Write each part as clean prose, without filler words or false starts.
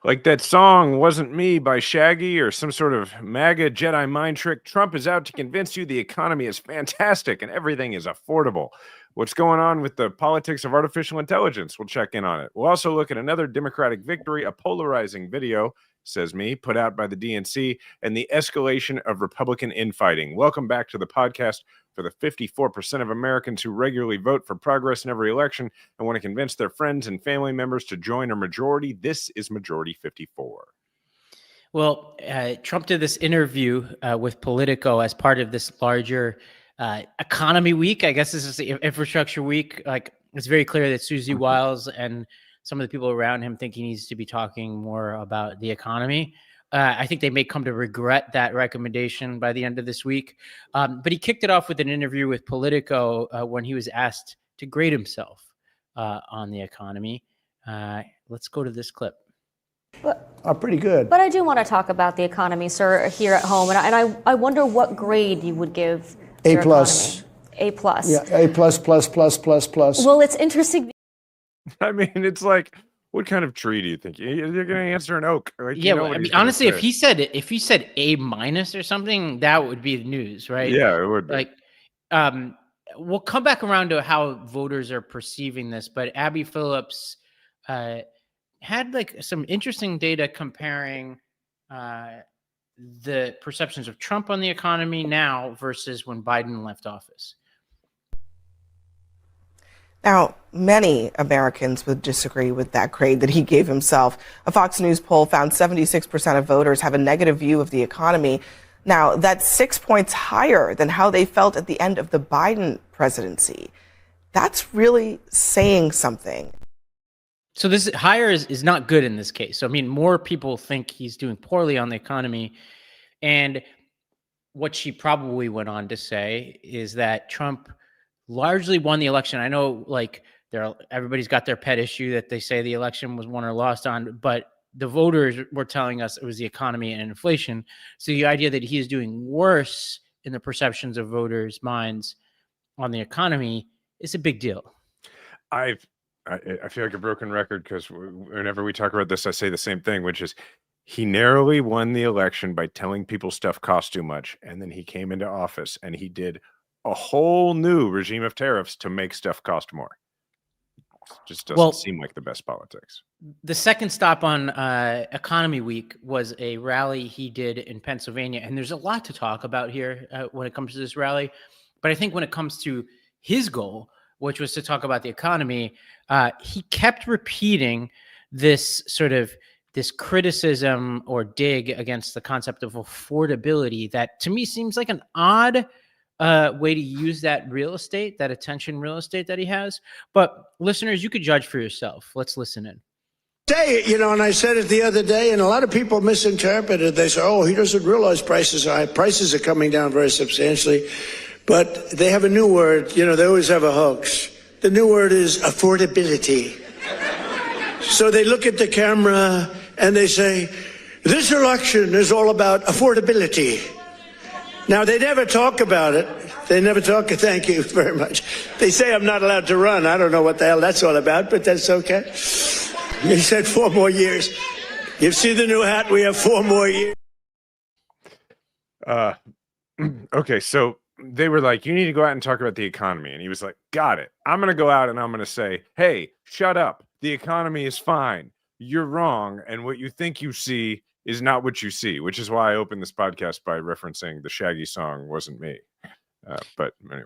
Like that song Wasn't Me by Shaggy or some sort of MAGA Jedi mind trick. Trump is out to convince you the economy is fantastic and everything is affordable. What's going on with the politics of artificial intelligence? We'll check in on it. We'll also look at another Democratic victory, a polarizing video, says me, put out by the DNC, and the escalation of Republican infighting. Welcome back to the podcast for the 54% of Americans who regularly vote for progress in every election and want to convince their friends and family members to join a majority. This is Majority 54. Well, Trump did this interview with Politico as part of this larger economy week. I guess this is the infrastructure week. Like, it's very clear that Susie Wiles and some of the people around him think he needs to be talking more about the economy. I think they may come to regret that recommendation by the end of this week. But he kicked it off with an interview with Politico when he was asked to grade himself on the economy. Let's go to this clip. Pretty good. But I do want to talk about the economy, sir, here at home. And I wonder what grade you would give A plus. A plus. Yeah, A plus, plus, plus, plus, plus. Well, it's interesting. I mean, it's like, what kind of tree do you think? You're going to answer an oak. Like, yeah, well, I mean, honestly, if he said A minus or something, that would be the news, right? Yeah, it would be. Like, we'll come back around to how voters are perceiving this, but Abby Phillips had like some interesting data comparing the perceptions of Trump on the economy now versus when Biden left office. Now, many Americans would disagree with that grade that he gave himself. A Fox News poll found 76% of voters have a negative view of the economy. Now, that's 6 points higher than how they felt at the end of the Biden presidency. That's really saying something. So this higher is not good in this case. So, I mean, more people think he's doing poorly on the economy. And what she probably went on to say is that Trump largely won the election. I know, like, everybody's got their pet issue that they say the election was won or lost on, but the voters were telling us it was the economy and inflation. So the idea that he is doing worse in the perceptions of voters' minds on the economy is a big deal. I feel like a broken record because whenever we talk about this, I say the same thing, which is he narrowly won the election by telling people stuff costs too much. And then he came into office and he did a whole new regime of tariffs to make stuff cost more. Just doesn't seem like the best politics. The second stop on Economy Week was a rally he did in Pennsylvania. And there's a lot to talk about here when it comes to this rally. But I think when it comes to his goal, which was to talk about the economy, he kept repeating this criticism or dig against the concept of affordability that to me seems like an odd way to use that real estate, that attention real estate that he has. But listeners, you could judge for yourself. Let's listen in. And I said it the other day, and a lot of people misinterpreted. They say, oh, he doesn't realize prices are high. Prices are coming down very substantially. But they have a new word. They always have a hoax. The new word is affordability. So they look at the camera and they say, this election is all about affordability. Now, they never talk about it. They never talk. Thank you very much. They say I'm not allowed to run. I don't know what the hell that's all about, but that's okay. He said 4 more years. You see the new hat? We have 4 more years. Okay, so they were like, you need to go out and talk about the economy. And he was like, got it. I'm going to go out and I'm going to say, hey, shut up. The economy is fine. You're wrong. And what you think you see is not what you see, which is why I opened this podcast by referencing the Shaggy song, Wasn't Me. But anyway.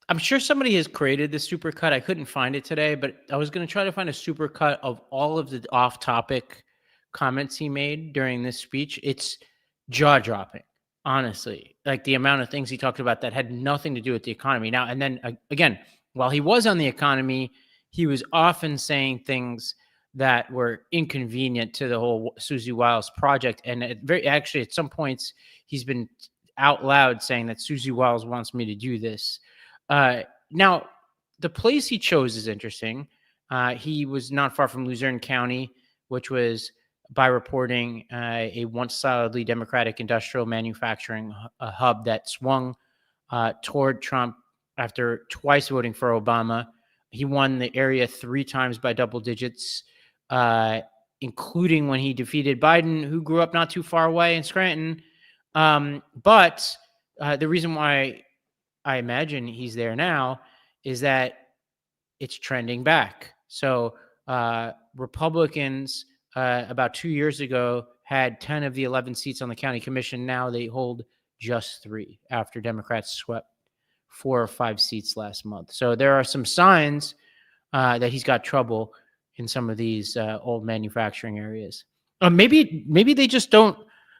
I'm sure somebody has created the supercut. I couldn't find it today, but I was going to try to find a supercut of all of the off-topic comments he made during this speech. It's jaw-dropping, honestly. Like the amount of things he talked about that had nothing to do with the economy. Now, and then again, while he was on the economy, he was often saying things that were inconvenient to the whole Susie Wiles project. And actually, at some points, he's been out loud saying that Susie Wiles wants me to do this. Now, the place he chose is interesting. He was not far from Luzerne County, which was, by reporting, a once solidly Democratic industrial manufacturing hub that swung toward Trump after twice voting for Obama. He won the area 3 times by double digits. including when he defeated Biden, who grew up not too far away in Scranton. But the reason why I imagine he's there now is that it's trending back. So Republicans about 2 years ago had 10 of the 11 seats on the county commission. Now they hold just 3 after Democrats swept 4 or 5 seats last month. So there are some signs that he's got trouble in some of these old manufacturing areas. Maybe they just don't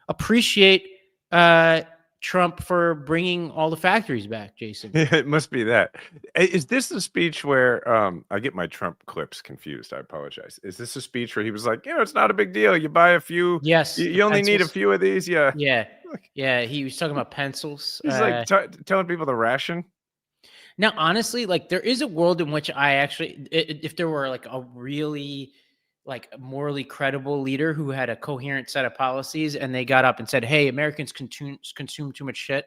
appreciate Trump for bringing all the factories back, Jason. It must be that. Is this the speech where I get my Trump clips confused? I apologize. Is this a speech where he was like, it's not a big deal. You buy a few. Yes. You only need a few of these. Yeah. Yeah. He was talking about pencils. He's like telling people to ration. Now, honestly, like there is a world in which I actually, if there were like a really morally credible leader who had a coherent set of policies and they got up and said, hey, Americans consume too much shit.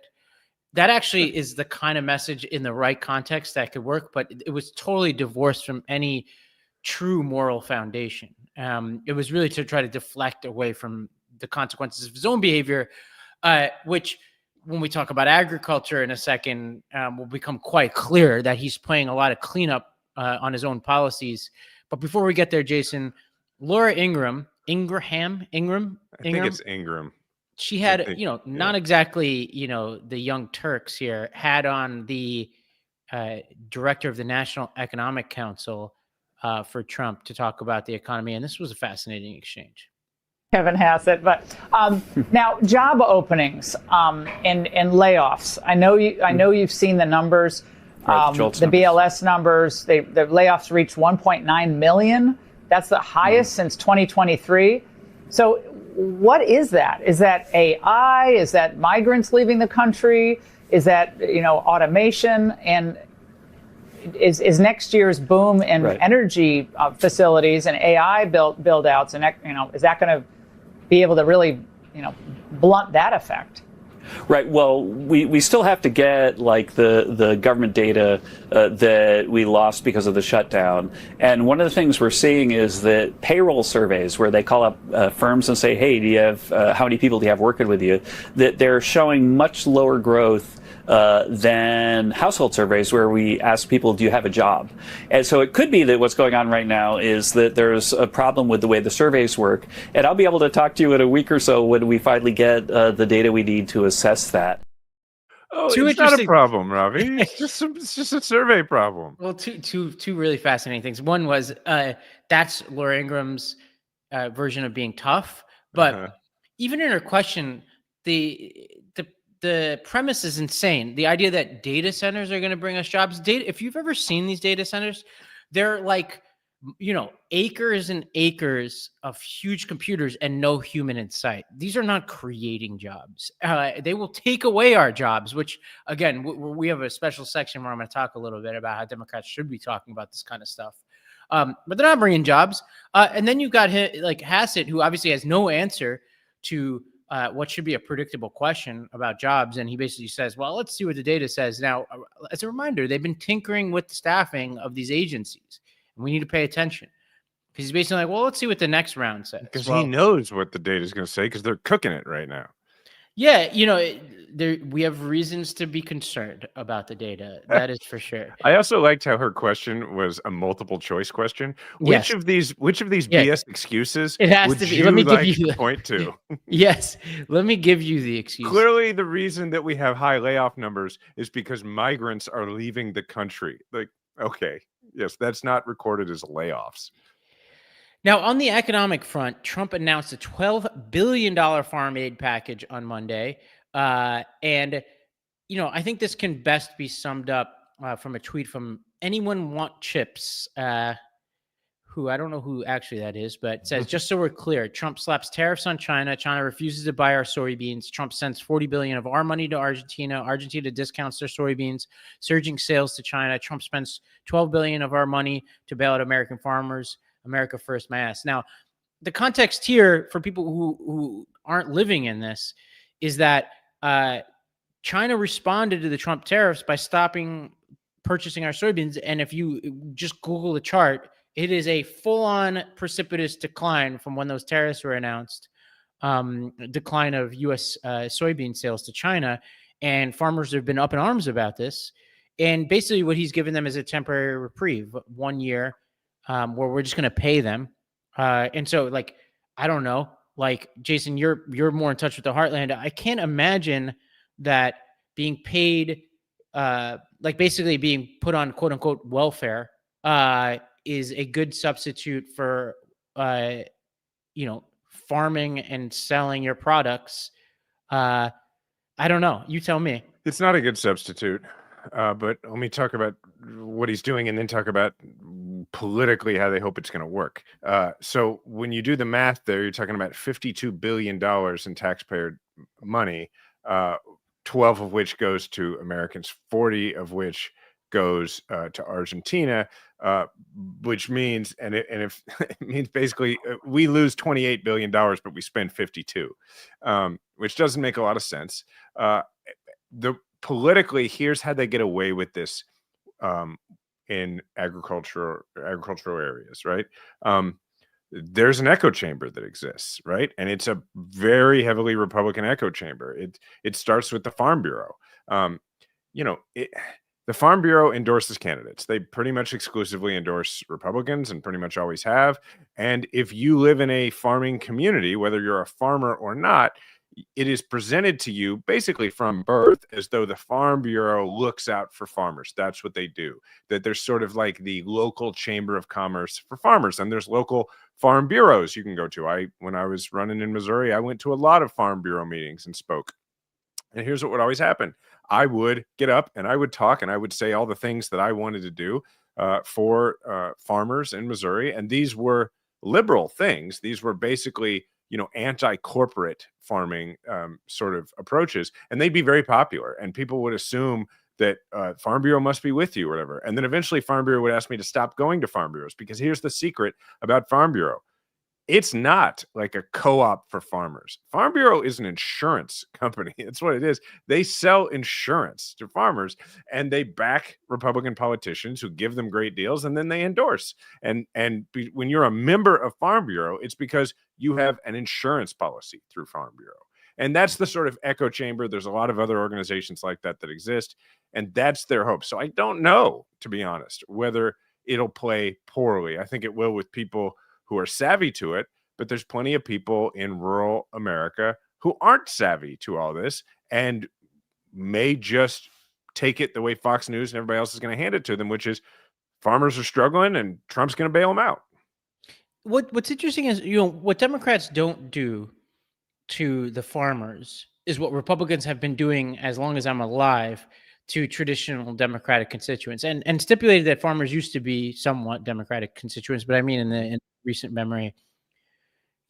That actually is the kind of message in the right context that could work, but it was totally divorced from any true moral foundation. It was really to try to deflect away from the consequences of his own behavior, which when we talk about agriculture in a second, will become quite clear that he's playing a lot of cleanup on his own policies. But before we get there, Jason, Laura Ingraham. I think it's Ingram. She had, not exactly, the Young Turks here, had on the director of the National Economic Council for Trump to talk about the economy. And this was a fascinating exchange. Kevin Hassett, but now job openings and layoffs. I know you've seen the numbers, the BLS numbers. The layoffs reached 1.9 million. That's the highest since 2023. So what is that? Is that AI? Is that migrants leaving the country? Is that automation? And is next year's boom in energy facilities and AI build outs, and is that going to be able to really, blunt that effect? Right. Well, we still have to get the government data that we lost because of the shutdown. And one of the things we're seeing is that payroll surveys, where they call up firms and say, hey, do you have how many people do you have working with you? That they're showing much lower growth than household surveys, where we ask people, do you have a job? And so it could be that what's going on right now is that there's a problem with the way the surveys work. And I'll be able to talk to you in a week or so when we finally get the data we need to assess that. Oh, it's not a problem, Ravi. It's just a survey problem. Well, two really fascinating things. One was that's Laura Ingram's version of being tough, but even in her question, the premise is insane. The idea that data centers are going to bring us jobs. If you've ever seen these data centers, they're like, acres and acres of huge computers and no human in sight. These are not creating jobs. They will take away our jobs, which, again, we have a special section where I'm going to talk a little bit about how Democrats should be talking about this kind of stuff. But they're not bringing jobs. And then you've got Hassett, who obviously has no answer to what should be a predictable question about jobs. And he basically says, well, let's see what the data says. Now, as a reminder, they've been tinkering with the staffing of these agencies, and we need to pay attention. Because he's basically like, well, let's see what the next round says. Because he knows what the data is going to say, because they're cooking it right now. Yeah, we have reasons to be concerned about the data. That is for sure. I also liked how her question was a multiple choice question. Yes. Which of these BS excuses it has would to be. you Let me like give you to point to? Yes, let me give you the excuse. Clearly, the reason that we have high layoff numbers is because migrants are leaving the country. Okay, yes, that's not recorded as layoffs. Now, on the economic front, Trump announced a $12 billion farm aid package on Monday. And, I think this can best be summed up from a tweet from Anyone Want Chips, who I don't know who actually that is, but it says, just so we're clear, Trump slaps tariffs on China. China refuses to buy our soybeans. Trump sends $40 billion of our money to Argentina. Argentina discounts their soybeans, surging sales to China. Trump spends $12 billion of our money to bail out American farmers. America first, my ass. Now, the context here for people who aren't living in this is that China responded to the Trump tariffs by stopping purchasing our soybeans. And if you just Google the chart, It is a full-on precipitous decline from when those tariffs were announced, decline of U.S. Soybean sales to China. And farmers have been up in arms about this. And basically what he's given them is a temporary reprieve, 1 year, where we're just going to pay them. And so, like, I don't know, like, Jason, you're more in touch with the heartland. I can't imagine that being paid, like basically being put on quote unquote welfare, is a good substitute for, farming and selling your products. I don't know. You tell me. It's not a good substitute. But let me talk about what he's doing and then talk about politically how they hope it's going to work. So when you do the math there, you're talking about $52 billion in taxpayer money, 12 of which goes to Americans, 40 of which goes to Argentina, which means, it means basically we lose $28 billion, but we spend 52, which doesn't make a lot of sense. Politically, here's how they get away with this in agricultural areas, right? There's an echo chamber that exists, right? And it's a very heavily Republican echo chamber. It starts with the Farm Bureau. The Farm Bureau endorses candidates. They pretty much exclusively endorse Republicans and pretty much always have. And if you live in a farming community, whether you're a farmer or not, it is presented to you basically from birth as though the Farm Bureau looks out for farmers. That's what they do. That there's sort of like the local chamber of commerce for farmers, and there's local farm bureaus you can go to. When I was running in Missouri, I went to a lot of Farm Bureau meetings and spoke. And here's what would always happen. I would get up and I would talk and I would say all the things that I wanted to do for farmers in Missouri. And these were liberal things. These were basically, anti-corporate farming sort of approaches, and they'd be very popular. And people would assume that Farm Bureau must be with you or whatever. And then eventually Farm Bureau would ask me to stop going to Farm Bureaus, because here's the secret about Farm Bureau. It's not like a co-op for farmers. Farm Bureau is an insurance company. That's what it is. They sell insurance to farmers, and they back Republican politicians who give them great deals, and then they endorse. And when you're a member of Farm Bureau, it's because you have an insurance policy through Farm Bureau. And that's the sort of echo chamber. There's a lot of other organizations like that exist, and that's their hope. So I don't know, to be honest, whether it'll play poorly. I think it will with people who are savvy to it, but there's plenty of people in rural America who aren't savvy to all this and may just take it the way Fox News and everybody else is going to hand it to them, which is farmers are struggling and Trump's going to bail them out. What's interesting is, what Democrats don't do to the farmers is what Republicans have been doing as long as I'm alive to traditional Democratic constituents, and stipulated that farmers used to be somewhat Democratic constituents. But I mean, in recent memory,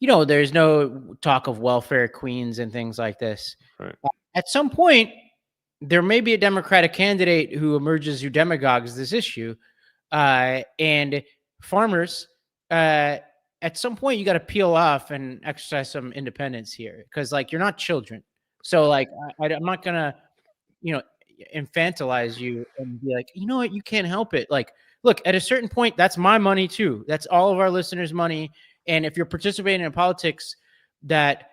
there's no talk of welfare queens and things like this. Right. At some point, there may be a Democratic candidate who emerges who demagogues this issue, and farmers, at some point, you got to peel off and exercise some independence here, because you're not children. So I'm not gonna, infantilize you and be like, you know what, you can't help it. Look, at a certain point, that's my money too. That's all of our listeners' money. And if you're participating in politics that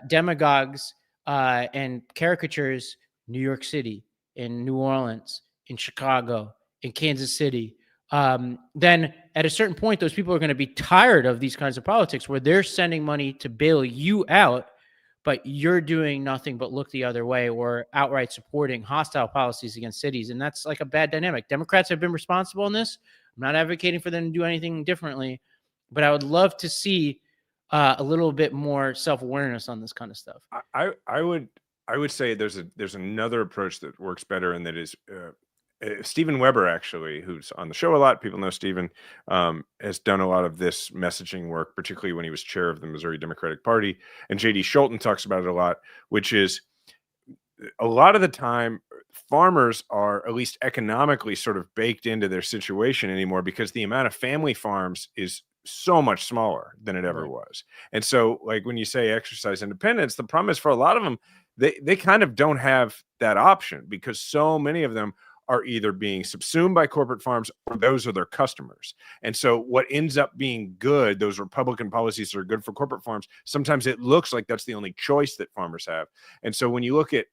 demagogues and caricatures New York City, in New Orleans, in Chicago, in Kansas City, then at a certain point, those people are going to be tired of these kinds of politics where they're sending money to bail you out, but you're doing nothing but look the other way or outright supporting hostile policies against cities. And that's a bad dynamic. Democrats have been responsible in this. I'm not advocating for them to do anything differently, but I would love to see a little bit more self-awareness on this kind of stuff. I would say there's another approach that works better, and that is Stephen Weber, actually, who's on the show a lot. People know Stephen, has done a lot of this messaging work, particularly when he was chair of the Missouri Democratic Party. And J.D. Scholten talks about it a lot, which is a lot of the time farmers are at least economically sort of baked into their situation anymore, because the amount of family farms is so much smaller than it ever was. And so when you say exercise independence, the problem is for a lot of them, they kind of don't have that option, because so many of them are either being subsumed by corporate farms or those are their customers. And so what ends up being good, those Republican policies that are good for corporate farms, sometimes it looks like that's the only choice that farmers have. And so when you look at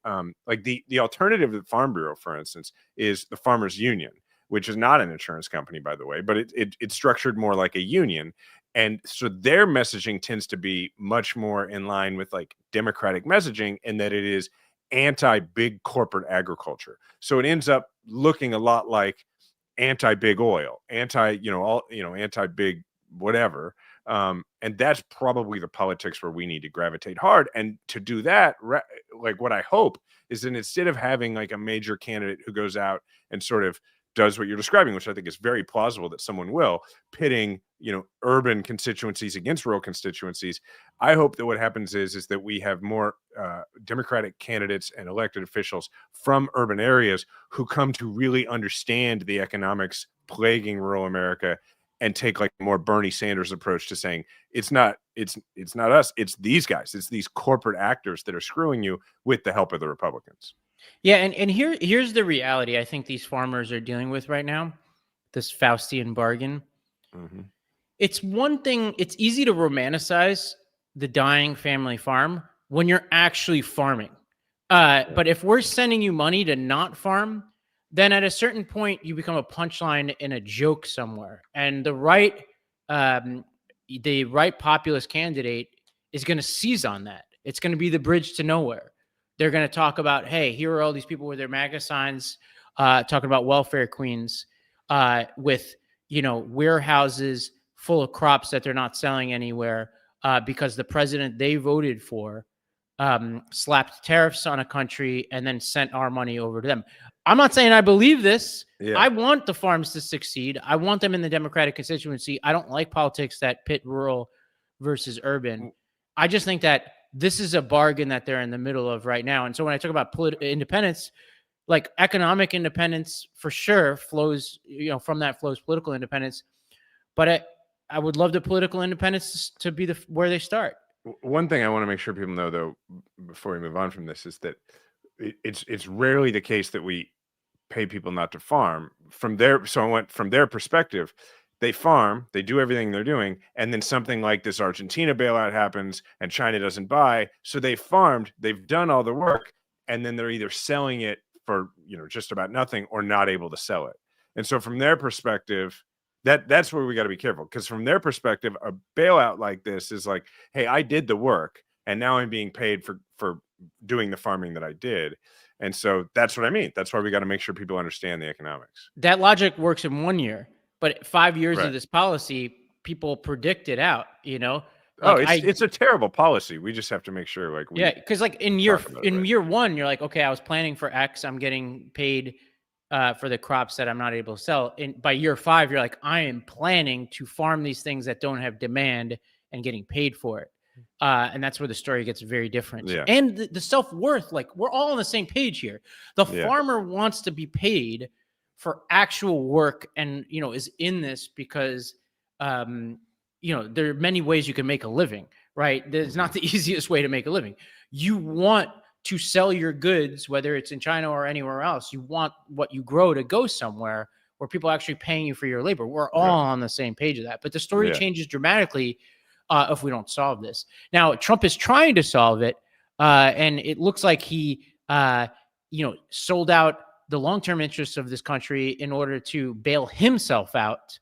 like the alternative to the Farm Bureau, for instance, is the Farmers Union, which is not an insurance company, by the way, but it's structured more like a union. And so their messaging tends to be much more in line with like Democratic messaging, in that it is anti-big corporate agriculture. So it ends up looking a lot like anti-big oil, anti-big whatever. And that's probably the politics where we need to gravitate hard. And to do that, like what I hope is that instead of having like a major candidate who goes out and sort of does what you're describing, which I think is very plausible that someone will, pitting, urban constituencies against rural constituencies. I hope that what happens is that we have more Democratic candidates and elected officials from urban areas who come to really understand the economics plaguing rural America and take like a more Bernie Sanders approach to saying it's not us, it's these guys, it's these corporate actors that are screwing you with the help of the Republicans. Yeah, and here's the reality I think these farmers are dealing with right now, this Faustian bargain. Mm-hmm. It's one thing, it's easy to romanticize the dying family farm when you're actually farming. But if we're sending you money to not farm, then at a certain point you become a punchline in a joke somewhere. And the right populist candidate is going to seize on that. It's going to be the bridge to nowhere. They're going to talk about, hey, here are all these people with their MAGA signs talking about welfare queens with, warehouses full of crops that they're not selling anywhere because the president they voted for slapped tariffs on a country and then sent our money over to them. I'm not saying I believe this. Yeah. I want the farms to succeed. I want them in the Democratic constituency. I don't like politics that pit rural versus urban. I just think that this is a bargain that they're in the middle of right now. And so when I talk about political independence, like economic independence for sure flows, from that flows political independence. But I would love the political independence to be where they start. One thing I want to make sure people know, though, before we move on from this, is that it's rarely the case that we pay people not to farm. From their perspective, they farm, they do everything they're doing, and then something like this Argentina bailout happens and China doesn't buy. So they farmed, they've done all the work, and then they're either selling it for just about nothing or not able to sell it. And so from their perspective, that's where we got to be careful, because from their perspective, a bailout like this is like, hey, I did the work and now I'm being paid for doing the farming that I did. And so that's what I mean. That's why we got to make sure people understand the economics. That logic works in 1 year, but 5 years of this policy, people predict it out, It's a terrible policy. We just have to make sure because like in year one, you're like, okay, I was planning for X, I'm getting paid for the crops that I'm not able to sell. And by year 5, you're like, I am planning to farm these things that don't have demand and getting paid for it. And that's where the story gets very different. Yeah. And the self-worth, like we're all on the same page here. The farmer wants to be paid for actual work and, is in this because, there are many ways you can make a living, right? There's not the easiest way to make a living. You want to sell your goods, whether it's in China or anywhere else. You want what you grow to go somewhere where people are actually paying you for your labor. We're all on the same page of that. But the story changes dramatically if we don't solve this. Now, Trump is trying to solve it, and it looks like he, sold out the long-term interests of this country in order to bail himself out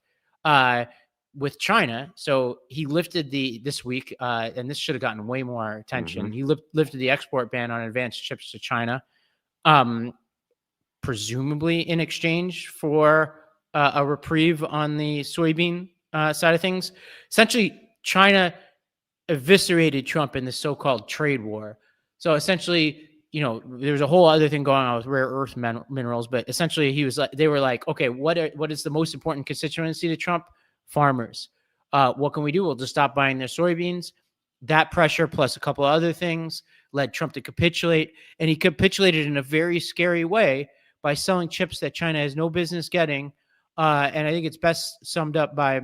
with China. So he lifted this week, and this should have gotten way more attention. Mm-hmm. He lifted the export ban on advanced chips to China, presumably in exchange for a reprieve on the soybean side of things. Essentially, China eviscerated Trump in the so-called trade war. So essentially, there's a whole other thing going on with rare earth minerals, but essentially they were like, okay, what is the most important constituency to Trump? Farmers. What can we do? We'll just stop buying their soybeans. That pressure plus a couple of other things led Trump to capitulate, and he capitulated in a very scary way by selling chips that China has no business getting. And I think it's best summed up by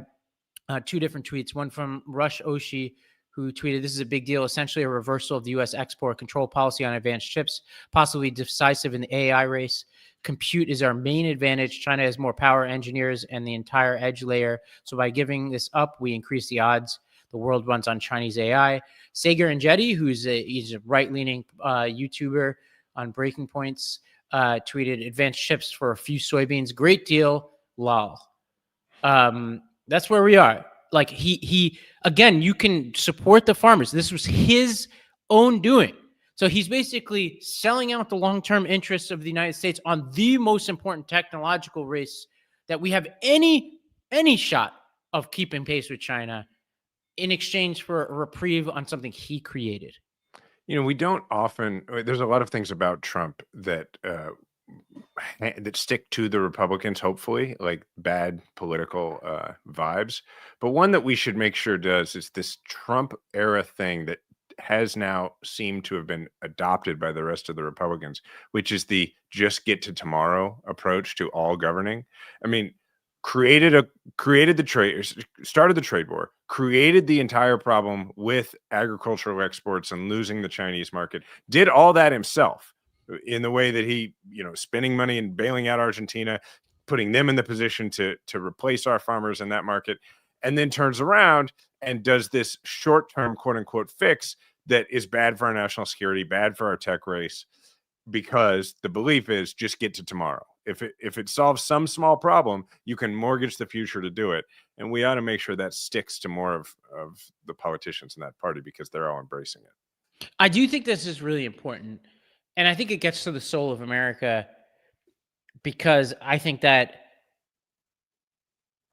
two different tweets. One from Rush Oshi, who tweeted, "This is a big deal, essentially a reversal of the U.S. export control policy on advanced chips, possibly decisive in the AI race. compute is our main advantage. China has more power engineers and the entire edge layer. So by giving this up, we increase the odds the world runs on Chinese AI. Sagar and Jetty, he's a right-leaning YouTuber on Breaking Points, tweeted advanced chips for a few soybeans. Great deal. Lol. That's where we are. Like he again, you can support the farmers. This was his own doing. So he's basically selling out the long-term interests of the United States on the most important technological race that we have any shot of keeping pace with China in exchange for a reprieve on something he created. We don't often, there's a lot of things about Trump that stick to the Republicans, hopefully, like bad political vibes. But one that we should make sure does is this Trump era thing that has now seemed to have been adopted by the rest of the Republicans, which is the just get to tomorrow approach to all governing. I mean, started the trade war, created the entire problem with agricultural exports and losing the Chinese market, did all that himself in the way that he, spending money and bailing out Argentina, putting them in the position to replace our farmers in that market, and then turns around and does this short-term quote unquote fix that is bad for our national security, bad for our tech race, because the belief is just get to tomorrow. If it solves some small problem, you can mortgage the future to do it. And we ought to make sure that sticks to more of the politicians in that party, because they're all embracing it. I do think this is really important. And I think it gets to the soul of America, because I think that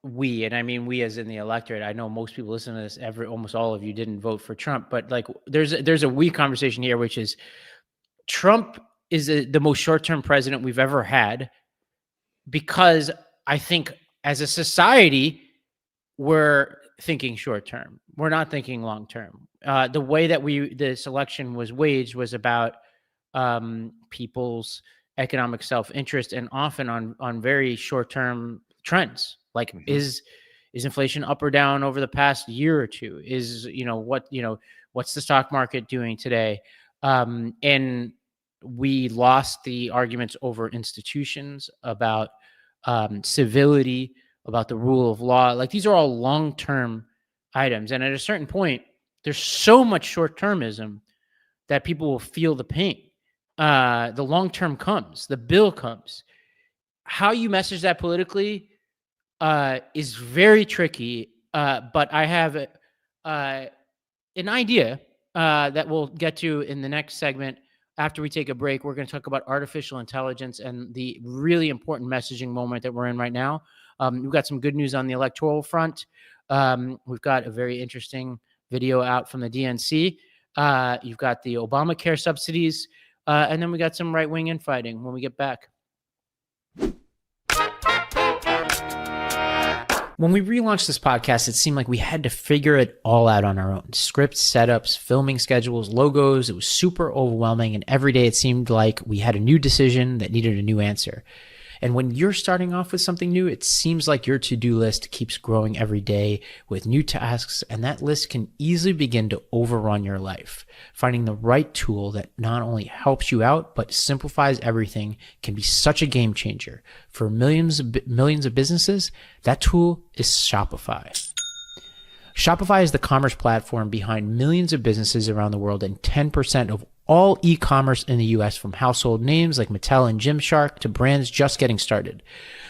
we, and I mean we as in the electorate, I know most people listen to this, almost all of you didn't vote for Trump, but like there's a we conversation here, which is Trump is the most short-term president we've ever had, because I think as a society, we're thinking short-term. We're not thinking long-term. The way that this election was waged was about people's economic self-interest, and often on very short-term trends. Like, is inflation up or down over the past year or two? What's the stock market doing today? And we lost the arguments over institutions, about civility, about the rule of law. Like, these are all long-term items. And at a certain point, there's so much short-termism that people will feel the pain. The long-term comes, the bill comes. How you message that politically is very tricky. But I have an idea that we'll get to in the next segment. After we take a break, we're going to talk about artificial intelligence and the really important messaging moment that we're in right now. We've got some good news on the electoral front. We've got a very interesting video out from the DNC. You've got the Obamacare subsidies. And then we got some right-wing infighting when we get back. When we relaunched this podcast, it seemed like we had to figure it all out on our own. Scripts, setups, filming schedules, logos. It was super overwhelming. And every day it seemed like we had a new decision that needed a new answer. And when you're starting off with something new, it seems like your to-do list keeps growing every day with new tasks, and that list can easily begin to overrun your life. Finding the right tool that not only helps you out, but simplifies everything can be such a game changer. For millions of businesses, that tool is Shopify. Shopify is the commerce platform behind millions of businesses around the world and 10% of all e-commerce in the US, from household names like Mattel and Gymshark to brands just getting started.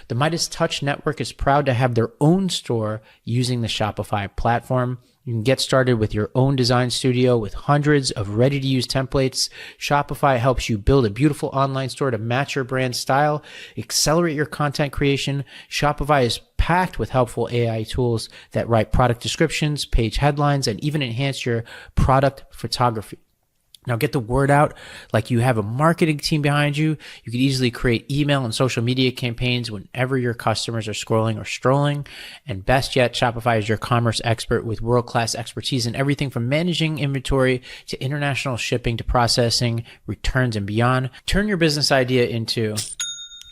The Midas Touch Network is proud to have their own store using the Shopify platform. You can get started with your own design studio with hundreds of ready-to-use templates. Shopify helps you build a beautiful online store to match your brand style, accelerate your content creation. Shopify is packed with helpful AI tools that write product descriptions, page headlines, and even enhance your product photography. Now get the word out like you have a marketing team behind you. You could easily create email and social media campaigns whenever your customers are scrolling or strolling. And best yet, Shopify is your commerce expert with world-class expertise in everything from managing inventory to international shipping to processing, returns, and beyond. Turn your business idea into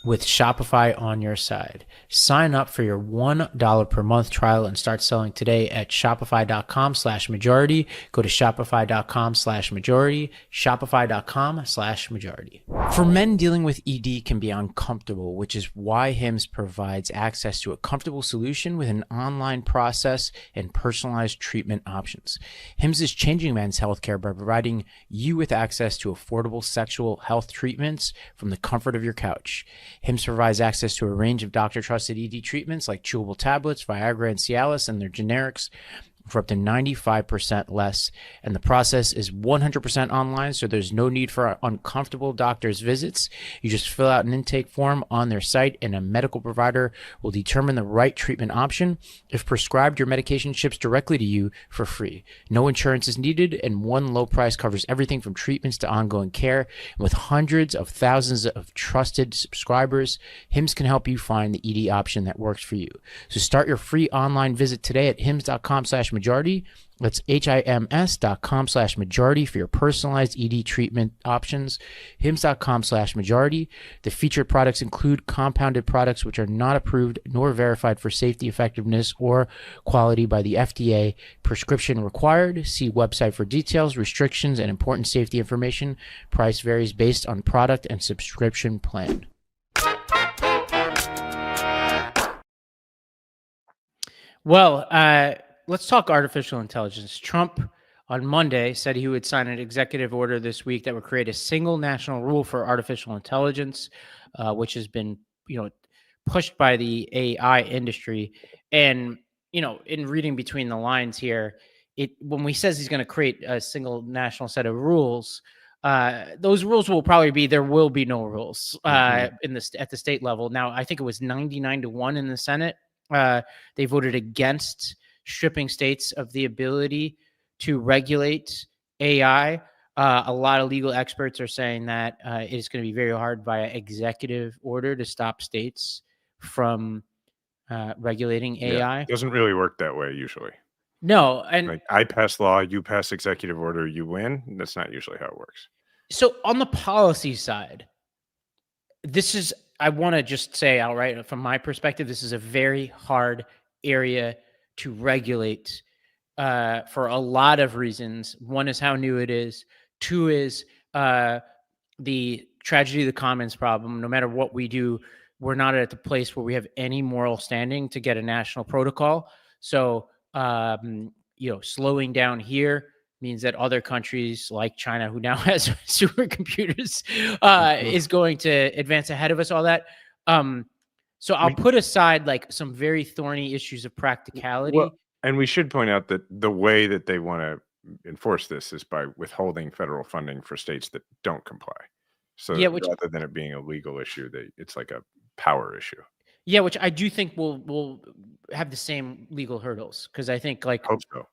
with Shopify on your side. Sign up for your $1 per month trial and start selling today at shopify.com/majority. Go to shopify.com/majority, shopify.com/majority. For men, dealing with ED can be uncomfortable, which is why HIMS provides access to a comfortable solution with an online process and personalized treatment options. HIMS is changing men's healthcare by providing you with access to affordable sexual health treatments from the comfort of your couch. HIMS provides access to a range of doctor-trusted ED treatments like chewable tablets, Viagra, and Cialis, and their generics for up to 95% less. And the process is 100% online, so there's no need for uncomfortable doctor's visits. You just fill out an intake form on their site, and a medical provider will determine the right treatment option. If prescribed, your medication ships directly to you for free. No insurance is needed, and one low price covers everything from treatments to ongoing care. And with hundreds of thousands of trusted subscribers, HIMS can help you find the ED option that works for you. So start your free online visit today at hims.com/majority. That's HIMS.com/majority for your personalized ED treatment options. HIMS.com/majority. The featured products include compounded products which are not approved nor verified for safety, effectiveness, or quality by the FDA. Prescription required. See website for details, restrictions, and important safety information. Price varies based on product and subscription plan. Well, let's talk artificial intelligence. Trump on Monday said he would sign an executive order this week that would create a single national rule for artificial intelligence, which has been, pushed by the AI industry. And, in reading between the lines here, when he says he's going to create a single national set of rules, those rules will probably be there will be no rules at the state level. Now, I think it was 99-1 in the Senate. They voted against stripping states of the ability to regulate AI. A lot of legal experts are saying that it is going to be very hard via executive order to stop states from regulating AI. It doesn't really work that way usually. No, and Like I pass law, you pass executive order, you win. That's not usually how it works. so on the policy side, I want to just say outright from my perspective, this is a very hard area to regulate for a lot of reasons. One is how new it is. Two is the tragedy of the commons problem. No matter what we do, we're not at the place where we have any moral standing to get a national protocol. So, slowing down here means that other countries like China, who now has supercomputers, is going to advance ahead of us, all that. So I'll put aside like some very thorny issues of practicality. Well, and we should point out that the way that they want to enforce this is by withholding federal funding for states that don't comply. So rather than it being a legal issue, it's like a power issue. Yeah, which I do think will have the same legal hurdles, because I think Hope so.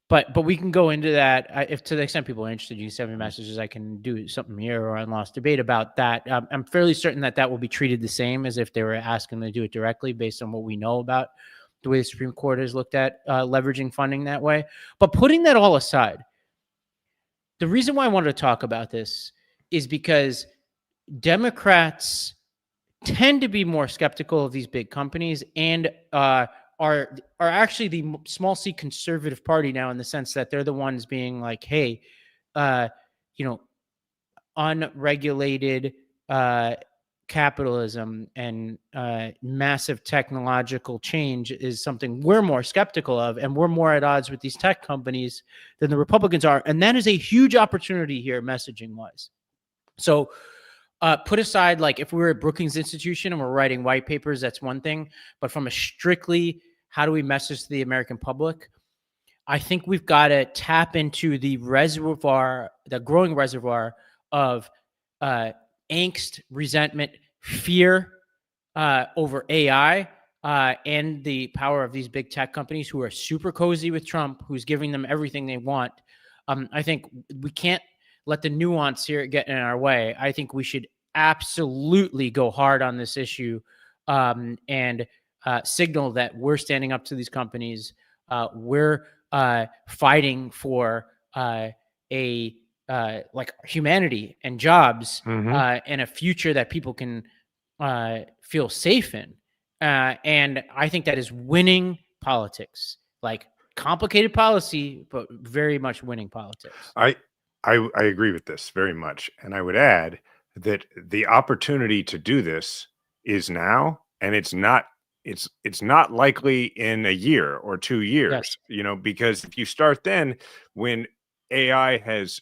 But we can go into that if to the extent people are interested. You can send me messages. I can do something here or on Lost Debate about that. I'm fairly certain that will be treated the same as if they were asking them to do it directly, based on what we know about the way the Supreme Court has looked at leveraging funding that way. But putting that all aside, the reason why I wanted to talk about this is because Democrats tend to be more skeptical of these big companies and are actually the small c conservative party now, in the sense that they're the ones being like, hey, unregulated capitalism and massive technological change is something we're more skeptical of, and we're more at odds with these tech companies than the Republicans are. And that is a huge opportunity here, messaging wise. So put aside, like, if we were at Brookings Institution and we're writing white papers, that's one thing. But from a strictly, how do we message to the American public? I think we've got to tap into the growing reservoir of angst, resentment, fear over AI and the power of these big tech companies who are super cozy with Trump, who's giving them everything they want. I think we can't let the nuance here get in our way. I think we should absolutely go hard on this issue and signal that we're standing up to these companies. We're fighting for a like humanity and jobs Mhm. and a future that people can feel safe in. And I think that is winning politics, like complicated policy, but very much winning politics. I agree with this very much, and I would add that the opportunity to do this is now, and it's not likely in a year or 2 Yes. years, because if you start then when AI has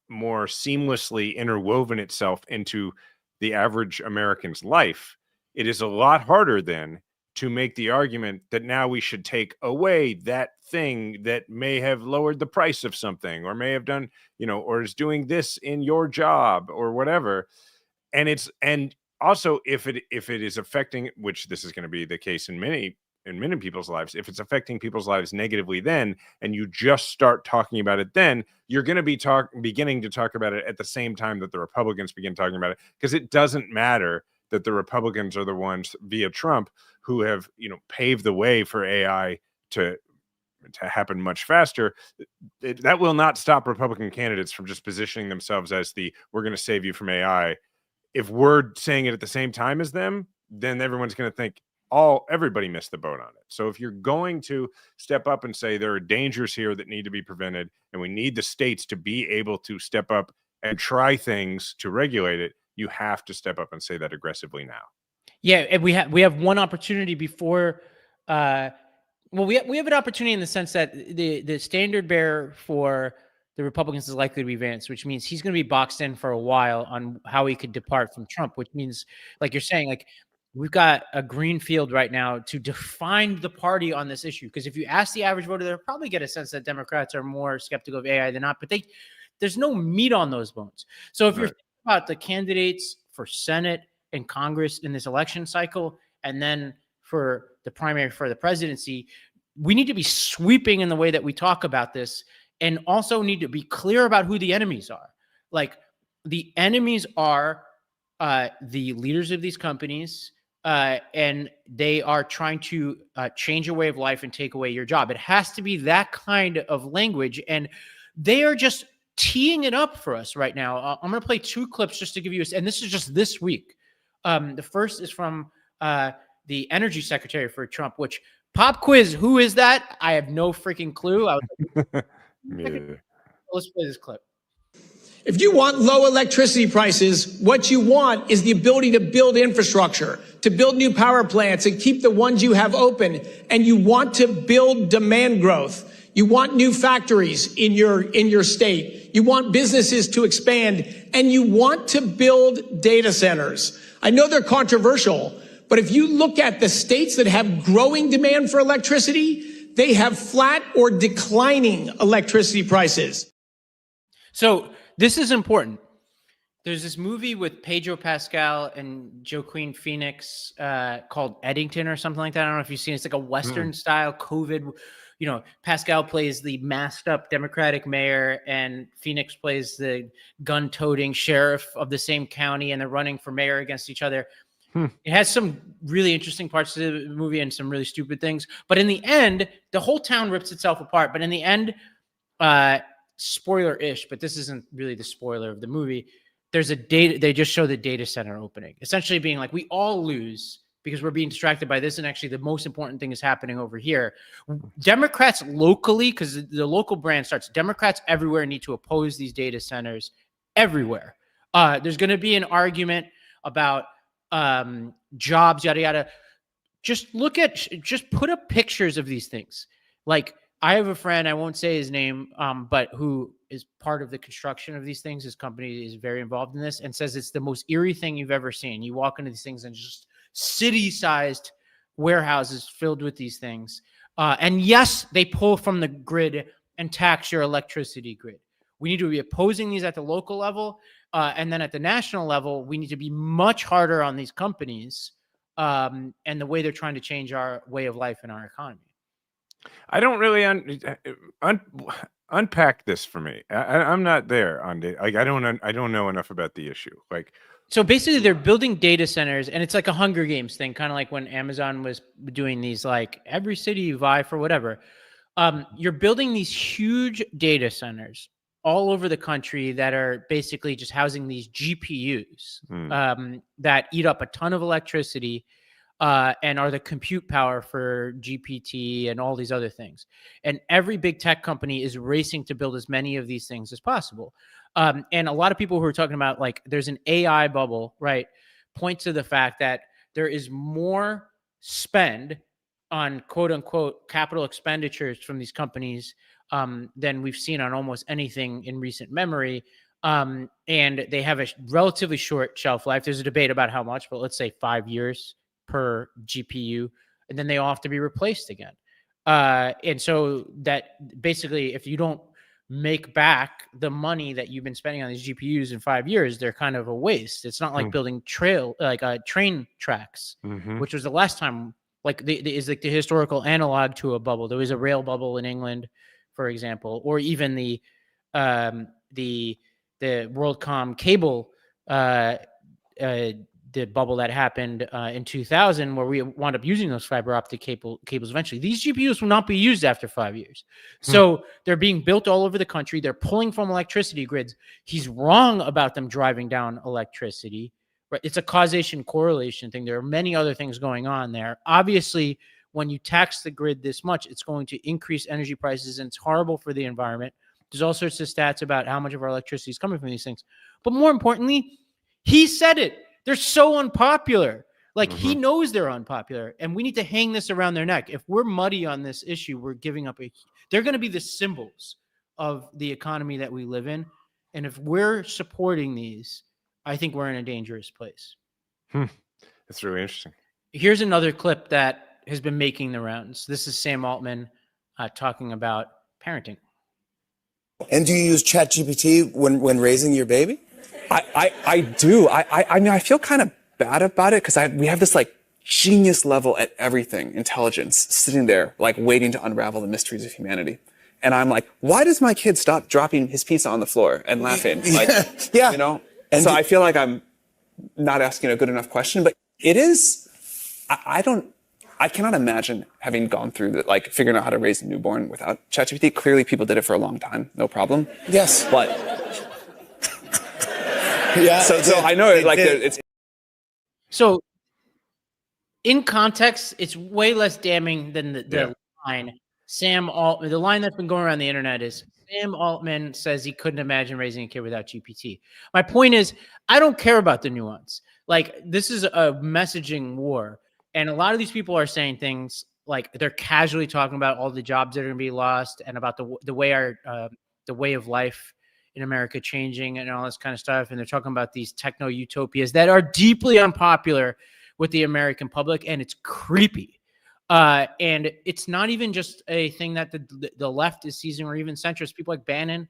more seamlessly interwoven itself into the average American's life, it is a lot harder then to make the argument that now we should take away that thing that may have lowered the price of something or may have done, or is doing this in your job or whatever. And also if it is affecting, which this is going to be the case in many people's lives, if it's affecting people's lives negatively then, and you just start talking about it then, you're going to be beginning to talk about it at the same time that the Republicans begin talking about it, because it doesn't matter that the Republicans are the ones via Trump who have, paved the way for AI to happen much faster. That will not stop Republican candidates from just positioning themselves as we're going to save you from AI. If we're saying it at the same time as them, then everyone's going to think everybody missed the boat on it. So if you're going to step up and say there are dangers here that need to be prevented, and we need the states to be able to step up and try things to regulate it, you have to step up and say that aggressively now. Yeah, and we have one opportunity before. Well, we have an opportunity in the sense that the standard bearer for the Republicans is likely to be Vance, which means he's going to be boxed in for a while on how he could depart from Trump. Which means, like you're saying, like we've got a green field right now to define the party on this issue. Because if you ask the average voter, they'll probably get a sense that Democrats are more skeptical of AI than not. But there's no meat on those bones. So if you're thinking about the candidates for Senate and Congress in this election cycle, and then for the primary for the presidency, we need to be sweeping in the way that we talk about this, and also need to be clear about who the enemies are. Like the enemies are the leaders of these companies, and they are trying to change your way of life and take away your job. It has to be that kind of language, and they are just teeing it up for us right now. I'm going to play 2 clips just to give you and this is just this week. The first is from the energy secretary for Trump, which pop quiz, who is that? I have no freaking clue. Let's play this clip. If you want low electricity prices, what you want is the ability to build infrastructure, to build new power plants and keep the ones you have open. And you want to build demand growth. You want new factories in your state. You want businesses to expand, and you want to build data centers. I know they're controversial, but if you look at the states that have growing demand for electricity, they have flat or declining electricity prices. So this is important. There's this movie with Pedro Pascal and Joaquin Phoenix called Eddington or something like that. I don't know if you've seen it. It's like a Western style COVID. Pascal plays the masked up Democratic mayor, and Phoenix plays the gun toting sheriff of the same county, and they're running for mayor against each other. It has some really interesting parts to the movie and some really stupid things. But in the end, the whole town rips itself apart. But in the end, spoiler-ish, but this isn't really the spoiler of the movie. They just show the data center opening, essentially being like, we all lose because we're being distracted by this. And actually the most important thing is happening over here. Democrats locally, because the local brand starts, Democrats everywhere need to oppose these data centers everywhere. There's going to be an argument about jobs, yada, yada. Just put up pictures of these things. Like I have a friend, I won't say his name, but who is part of the construction of these things. His company is very involved in this and says it's the most eerie thing you've ever seen. You walk into these things and just city-sized warehouses filled with these things. And yes, they pull from the grid and tax your electricity grid. We need to be opposing these at the local level. And then at the national level, we need to be much harder on these companies and the way they're trying to change our way of life and our economy. I don't really unpack this for me. I'm not there on data. Like I don't know enough about the issue. Like, so basically they're building data centers, and it's like a Hunger Games thing, kind of like when Amazon was doing these, like every city you vie for whatever. You're building these huge data centers all over the country that are basically just housing these GPUs that eat up a ton of electricity and are the compute power for GPT and all these other things. And every big tech company is racing to build as many of these things as possible. And a lot of people who are talking about like there's an AI bubble, right, point to the fact that there is more spend on quote unquote capital expenditures from these companies than we've seen on almost anything in recent memory. And they have a relatively short shelf life. There's a debate about how much, but let's say 5 years per GPU, and then they all have to be replaced again. And so that basically, if you don't make back the money that you've been spending on these GPUs in 5 years, they're kind of a waste. It's not like building train tracks, which was the last time, like is like the historical analog to a bubble. There was a rail bubble in England, for example, or even the WorldCom cable, the bubble that happened in 2000, where we wound up using those fiber optic cables eventually. These GPUs will not be used after 5 years. So they're being built all over the country. They're pulling from electricity grids. He's wrong about them driving down electricity. Right? It's a causation correlation thing. There are many other things going on there. Obviously, when you tax the grid this much, it's going to increase energy prices, and it's horrible for the environment. There's all sorts of stats about how much of our electricity is coming from these things. But more importantly, he said it. They're so unpopular. Like he knows they're unpopular, and we need to hang this around their neck. If we're muddy on this issue, we're giving up. They're going to be the symbols of the economy that we live in. And if we're supporting these, I think we're in a dangerous place. That's really interesting. Here's another clip that has been making the rounds. This is Sam Altman talking about parenting. And do you use ChatGPT when raising your baby? I do. I mean, I feel kind of bad about it because we have this like genius level at everything, intelligence, sitting there like waiting to unravel the mysteries of humanity. And I'm like, why does my kid stop dropping his pizza on the floor and laughing? Like, yeah. You know? And so I feel like I'm not asking a good enough question, but it is, I cannot imagine having gone through the, like figuring out how to raise a newborn without ChatGPT. Clearly people did it for a long time. No problem. Yes. But yeah. So I know like it's. So in context, it's way less damning than the line. Sam Altman, the line that's been going around the internet is Sam Altman says he couldn't imagine raising a kid without GPT. My point is, I don't care about the nuance. Like, this is a messaging war. And a lot of these people are saying things like they're casually talking about all the jobs that are going to be lost and about the way of life in America changing and all this kind of stuff. And they're talking about these techno utopias that are deeply unpopular with the American public. And it's creepy. And it's not even just a thing that the left is seizing, or even centrists. People like Bannon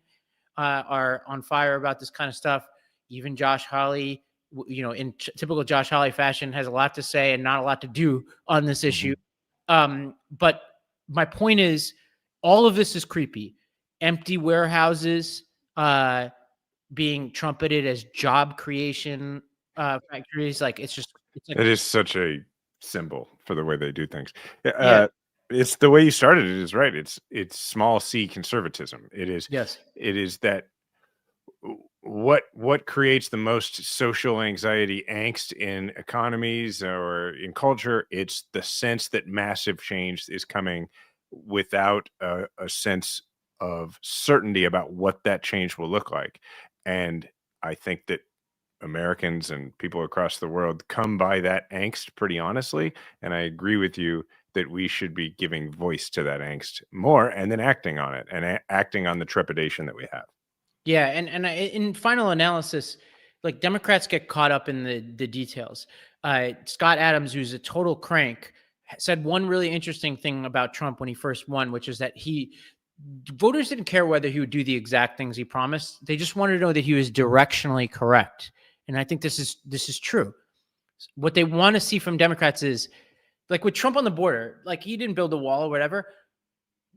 are on fire about this kind of stuff. Even Josh Hawley, in typical Josh Hawley fashion, has a lot to say and not a lot to do on this issue. But my point is, all of this is creepy. Empty warehouses being trumpeted as job creation factories. Like, it is such a symbol for the way they do things. It's the way you started it is right. It's small c conservatism. It is. Yes. It is that what creates the most social anxiety, angst in economies or in culture. It's the sense that massive change is coming without a sense of certainty about what that change will look like. And I think that Americans and people across the world come by that angst pretty honestly. And I agree with you that we should be giving voice to that angst more and then acting on it and acting on the trepidation that we have. Yeah. And in final analysis, like, Democrats get caught up in the details. Scott Adams, who's a total crank, said one really interesting thing about Trump when he first won, which is that voters didn't care whether he would do the exact things he promised. They just wanted to know that he was directionally correct. And I think this is true. What they want to see from Democrats is, like with Trump on the border, like, he didn't build a wall or whatever,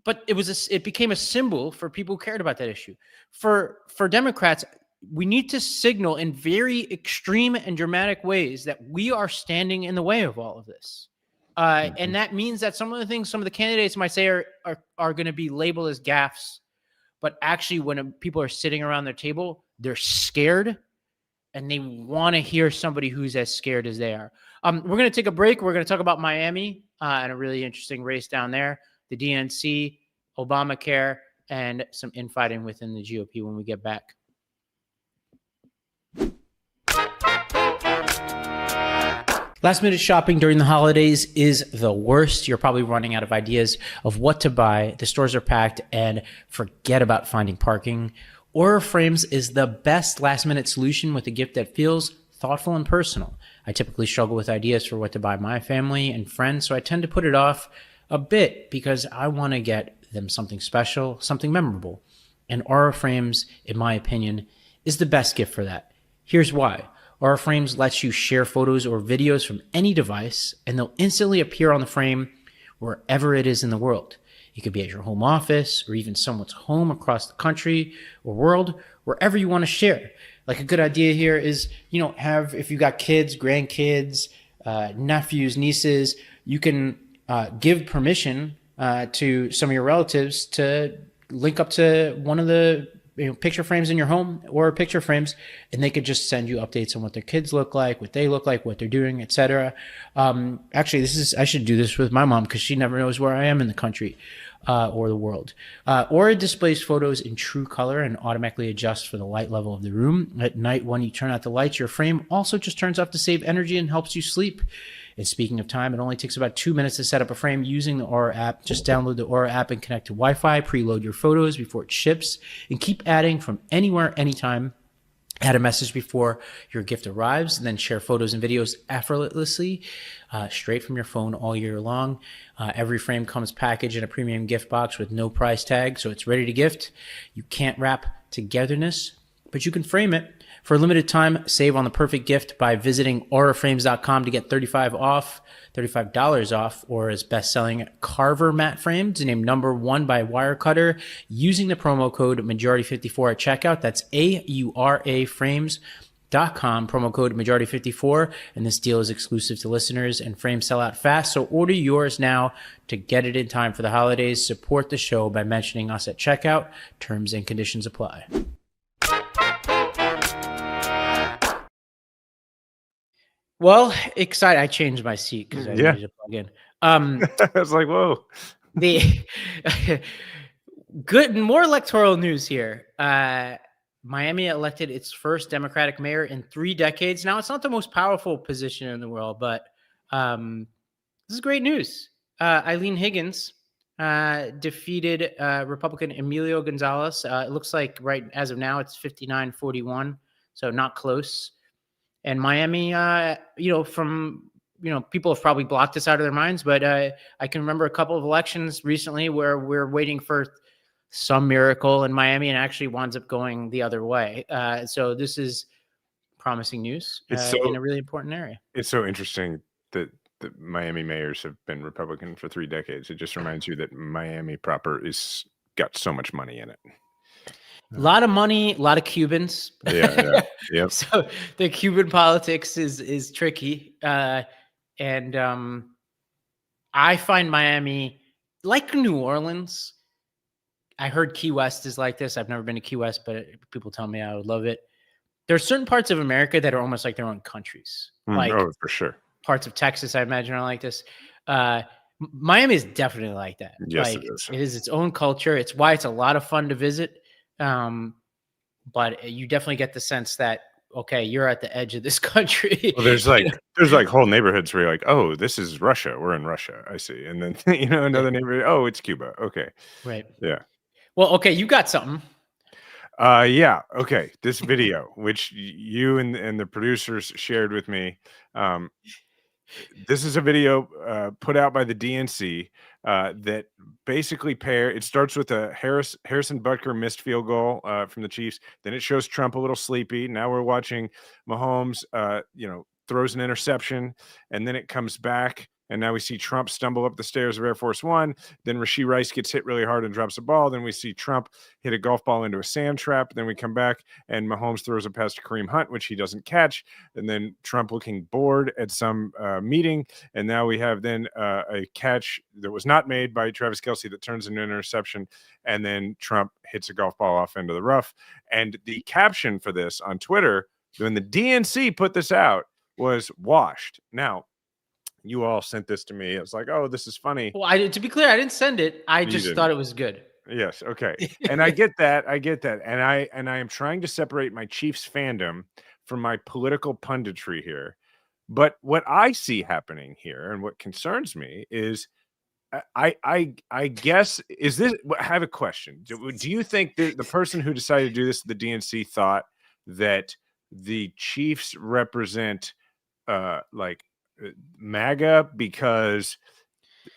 but it became a symbol for people who cared about that issue. For Democrats, we need to signal in very extreme and dramatic ways that we are standing in the way of all of this. And that means that some of the things some of the candidates might say are going to be labeled as gaffes, but actually when people are sitting around their table, they're scared and they want to hear somebody who's as scared as they are. We're going to take a break. We're going to talk about Miami and a really interesting race down there, the DNC, Obamacare, and some infighting within the GOP when we get back. Last minute shopping during the holidays is the worst. You're probably running out of ideas of what to buy. The stores are packed, and forget about finding parking. Aura Frames is the best last minute solution with a gift that feels thoughtful and personal. I typically struggle with ideas for what to buy my family and friends, so I tend to put it off a bit because I want to get them something special, something memorable. And Aura Frames, in my opinion, is the best gift for that. Here's why. Aura Frames lets you share photos or videos from any device, and they'll instantly appear on the frame wherever it is in the world. It could be at your home office or even someone's home across the country or world, wherever you want to share. Like a good idea here is, if you got kids, grandkids, nephews, nieces, you can give permission to some of your relatives to link up to one of the picture frames in your home or picture frames, and they could just send you updates on what their kids look like, what they look like, what they're doing, etc. Actually, I should do this with my mom because she never knows where I am in the country or the world. Aura displays photos in true color and automatically adjusts for the light level of the room. At night, when you turn out the lights, your frame also just turns off to save energy and helps you sleep. And speaking of time, it only takes about 2 minutes to set up a frame using the Aura app. Just download the Aura app and connect to Wi-Fi, preload your photos before it ships, and keep adding from anywhere, anytime. Add a message before your gift arrives, and then share photos and videos effortlessly, straight from your phone all year long. Every frame comes packaged in a premium gift box with no price tag, so it's ready to gift. You can't wrap togetherness, but you can frame it. For a limited time, save on the perfect gift by visiting auraframes.com to get $35 off Aura's best-selling Carver matte frames, named #1 by Wirecutter, using the promo code Majority54 at checkout. That's auraframes.com, promo code Majority54, and this deal is exclusive to listeners, and frames sell out fast, so order yours now to get it in time for the holidays. Support the show by mentioning us at checkout. Terms and conditions apply. Well, excited. I changed my seat because I needed to plug in. I was like, whoa. The more electoral news here. Miami elected its first Democratic mayor in 3 decades. Now, it's not the most powerful position in the world, but this is great news. Eileen Higgins defeated Republican Emilio Gonzalez. It looks like right as of now, it's 59-41, so not close. And Miami, people have probably blocked this out of their minds, but I can remember a couple of elections recently where we're waiting for some miracle in Miami and actually winds up going the other way. So this is promising news in a really important area. It's so interesting that the Miami mayors have been Republican for 3 decades. It just reminds you that Miami proper is got so much money in it. A lot of money, a lot of Cubans. Yeah. Yep. So the Cuban politics is tricky. And I find Miami, like New Orleans, I heard Key West is like this. I've never been to Key West, but people tell me I would love it. There are certain parts of America that are almost like their own countries. Oh, for sure. Parts of Texas, I imagine, are like this. Miami is definitely like that. Yes, it is. It is its own culture. It's why it's a lot of fun to visit. But you definitely get the sense that, okay, you're at the edge of this country. Well, there's like whole neighborhoods where you're like, oh, this is Russia. We're in Russia. I see. And then, another neighborhood. Oh, it's Cuba. Okay. Right. Yeah. Well, okay. You got something. Yeah. Okay. This video, which you and the producers shared with me. This is a video put out by the DNC that basically it starts with a Harrison Butker missed field goal from the Chiefs. Then it shows Trump a little sleepy. Now we're watching Mahomes, throws an interception, and then it comes back And now we see Trump stumble up the stairs of Air Force One. Then Rashee Rice gets hit really hard and drops a ball. Then we see Trump hit a golf ball into a sand trap. Then we come back and Mahomes throws a pass to Kareem Hunt, which he doesn't catch. And then Trump looking bored at some meeting. And now we have then a catch that was not made by Travis Kelce that turns into an interception. And then Trump hits a golf ball off into the rough. And the caption for this on Twitter, when the DNC put this out, was washed. Now, you all sent this to me. I was like, oh, this is funny. Well, to be clear, I didn't send it. I just thought it was good. Yes. Okay. And I get that. And I am trying to separate my Chiefs fandom from my political punditry here. But what I see happening here and what concerns me is I guess is this. I have a question. Do you think the person who decided to do this, the DNC, thought that the Chiefs represent MAGA because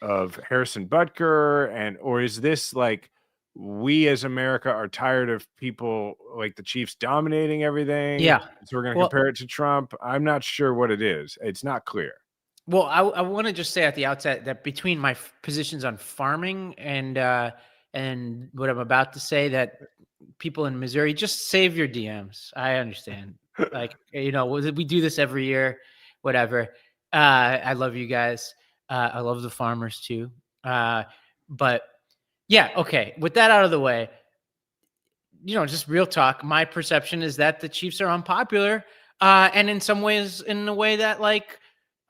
of Harrison Butker, or is this like we as America are tired of people like the Chiefs dominating everything? Yeah. So we're going to compare it to Trump. I'm not sure what it is. It's not clear. Well, I want to just say at the outset that between my positions on farming and what I'm about to say, that people in Missouri, just save your DMs. I understand. Like, we do this every year, whatever. I love you guys. I love the farmers too. But yeah, okay. With that out of the way, just real talk. My perception is that the Chiefs are unpopular, and in some ways, in a way that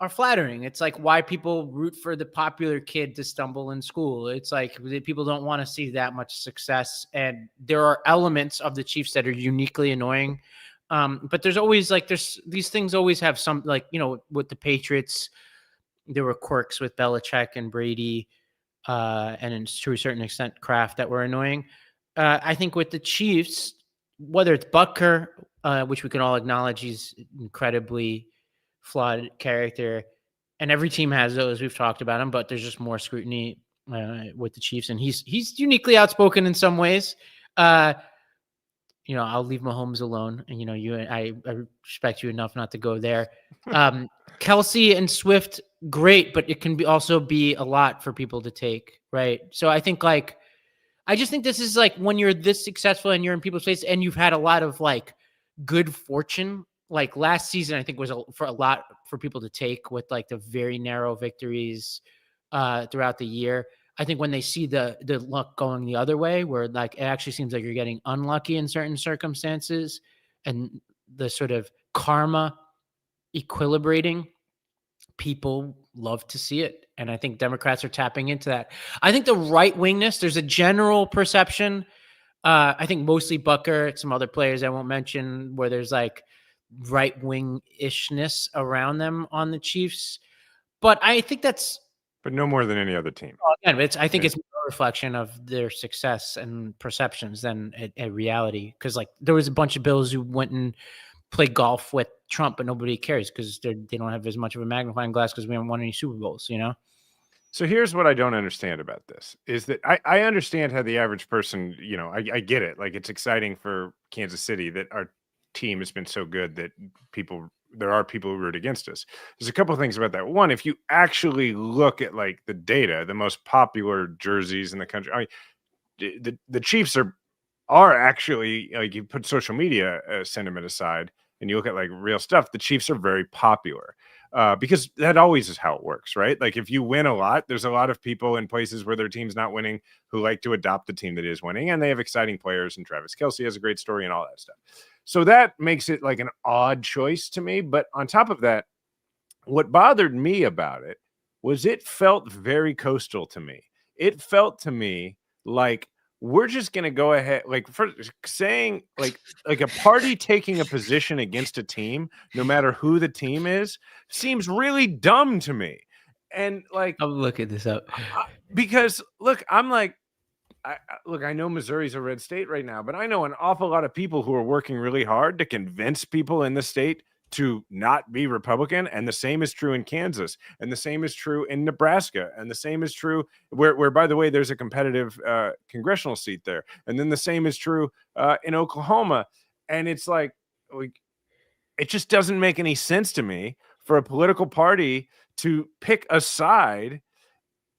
are flattering. It's like why people root for the popular kid to stumble in school. It's like people don't want to see that much success, and there are elements of the Chiefs that are uniquely annoying. But there's always these things always have some, with the Patriots, there were quirks with Belichick and Brady, and to a certain extent Kraft that were annoying. I think with the Chiefs, whether it's Butker, which we can all acknowledge he's incredibly flawed character, and every team has those. We've talked about him, but there's just more scrutiny with the Chiefs, and he's uniquely outspoken in some ways. I'll leave Mahomes alone, and I respect you enough not to go there. Kelce and Swift, great, but it can also be a lot for people to take, right? So I think I just think this is when you're this successful and you're in people's face and you've had a lot of good fortune. Like last season, I think was for a lot for people to take with the very narrow victories throughout the year. I think when they see the luck going the other way, where it actually seems like you're getting unlucky in certain circumstances, and the sort of karma equilibrating, people love to see it. And I think Democrats are tapping into that. I think the right wingness, there's a general perception. I think mostly Butker, some other players I won't mention, where there's right wing ishness around them on the Chiefs. But I think but no more than any other team. Again, I think it's more a reflection of their success and perceptions than a reality. Because there was a bunch of Bills who went and played golf with Trump, but nobody cares because they don't have as much of a magnifying glass because we haven't won any Super Bowls, So here's what I don't understand about this is that I understand how the average person, I get it. It's exciting for Kansas City that our team has been so good that there are people who root against us. There's a couple of things about that. One, if you actually look at the data, the most popular jerseys in the country, the Chiefs are actually, you put social media sentiment aside and you look at real stuff, the Chiefs are very popular. Because that always is how it works, right? If you win a lot, there's a lot of people in places where their team's not winning who like to adopt the team that is winning, and they have exciting players, and Travis Kelce has a great story and all that stuff. So that makes it an odd choice to me. But on top of that, what bothered me about it was it felt very coastal to me. It felt to me like we're just going to go ahead, for saying a party taking a position against a team, no matter who the team is, seems really dumb to me. And I'll look at this up because look, I know Missouri's a red state right now, but I know an awful lot of people who are working really hard to convince people in the state to not be Republican. And the same is true in Kansas, and the same is true in Nebraska, and the same is true where by the way, there's a competitive congressional seat there. And then the same is true in Oklahoma. And it's it just doesn't make any sense to me for a political party to pick a side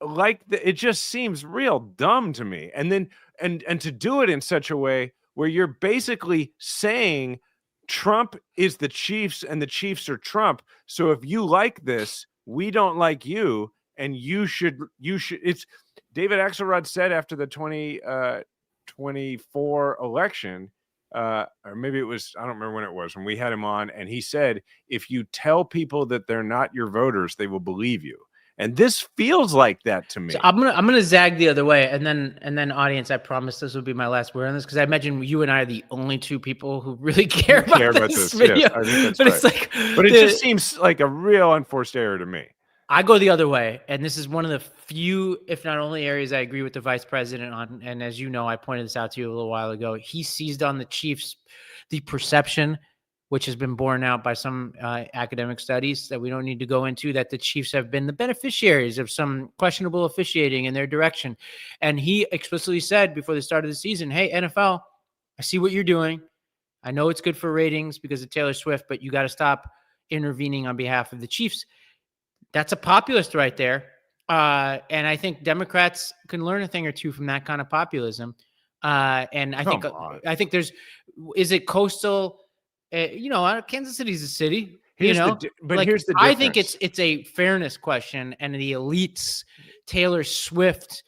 like it just seems real dumb to me. And then and to do it in such a way where you're basically saying Trump is the Chiefs and the Chiefs are Trump. So if you like this, we don't like you, and you should it's David Axelrod said after the 2024 election, or maybe it was, I don't remember when it was, when we had him on, and he said, if you tell people that they're not your voters, they will believe you. And this feels like that to me. So I'm gonna zag the other way, and then audience, I promise this will be my last word on this, because I imagine you and I are the only two people who really care about this video. Yes, I think that's but right. it's like, but it just seems like a real unforced error to me. I go the other way, and this is one of the few, if not only, areas I agree with the vice president on. And as you know, I pointed this out to you a little while ago. He seized on the Chiefs, the perception, which has been borne out by some academic studies that we don't need to go into, that the Chiefs have been the beneficiaries of some questionable officiating in their direction. And he explicitly said before the start of the season, hey, NFL, I see what you're doing. I know it's good for ratings because of Taylor Swift, but you got to stop intervening on behalf of the Chiefs. That's a populist right there. And I think Democrats can learn a thing or two from that kind of populism. And I think there's, is it coastal? Kansas City's a city. Here's the difference. I think it's a fairness question, and the elites, Taylor Swift,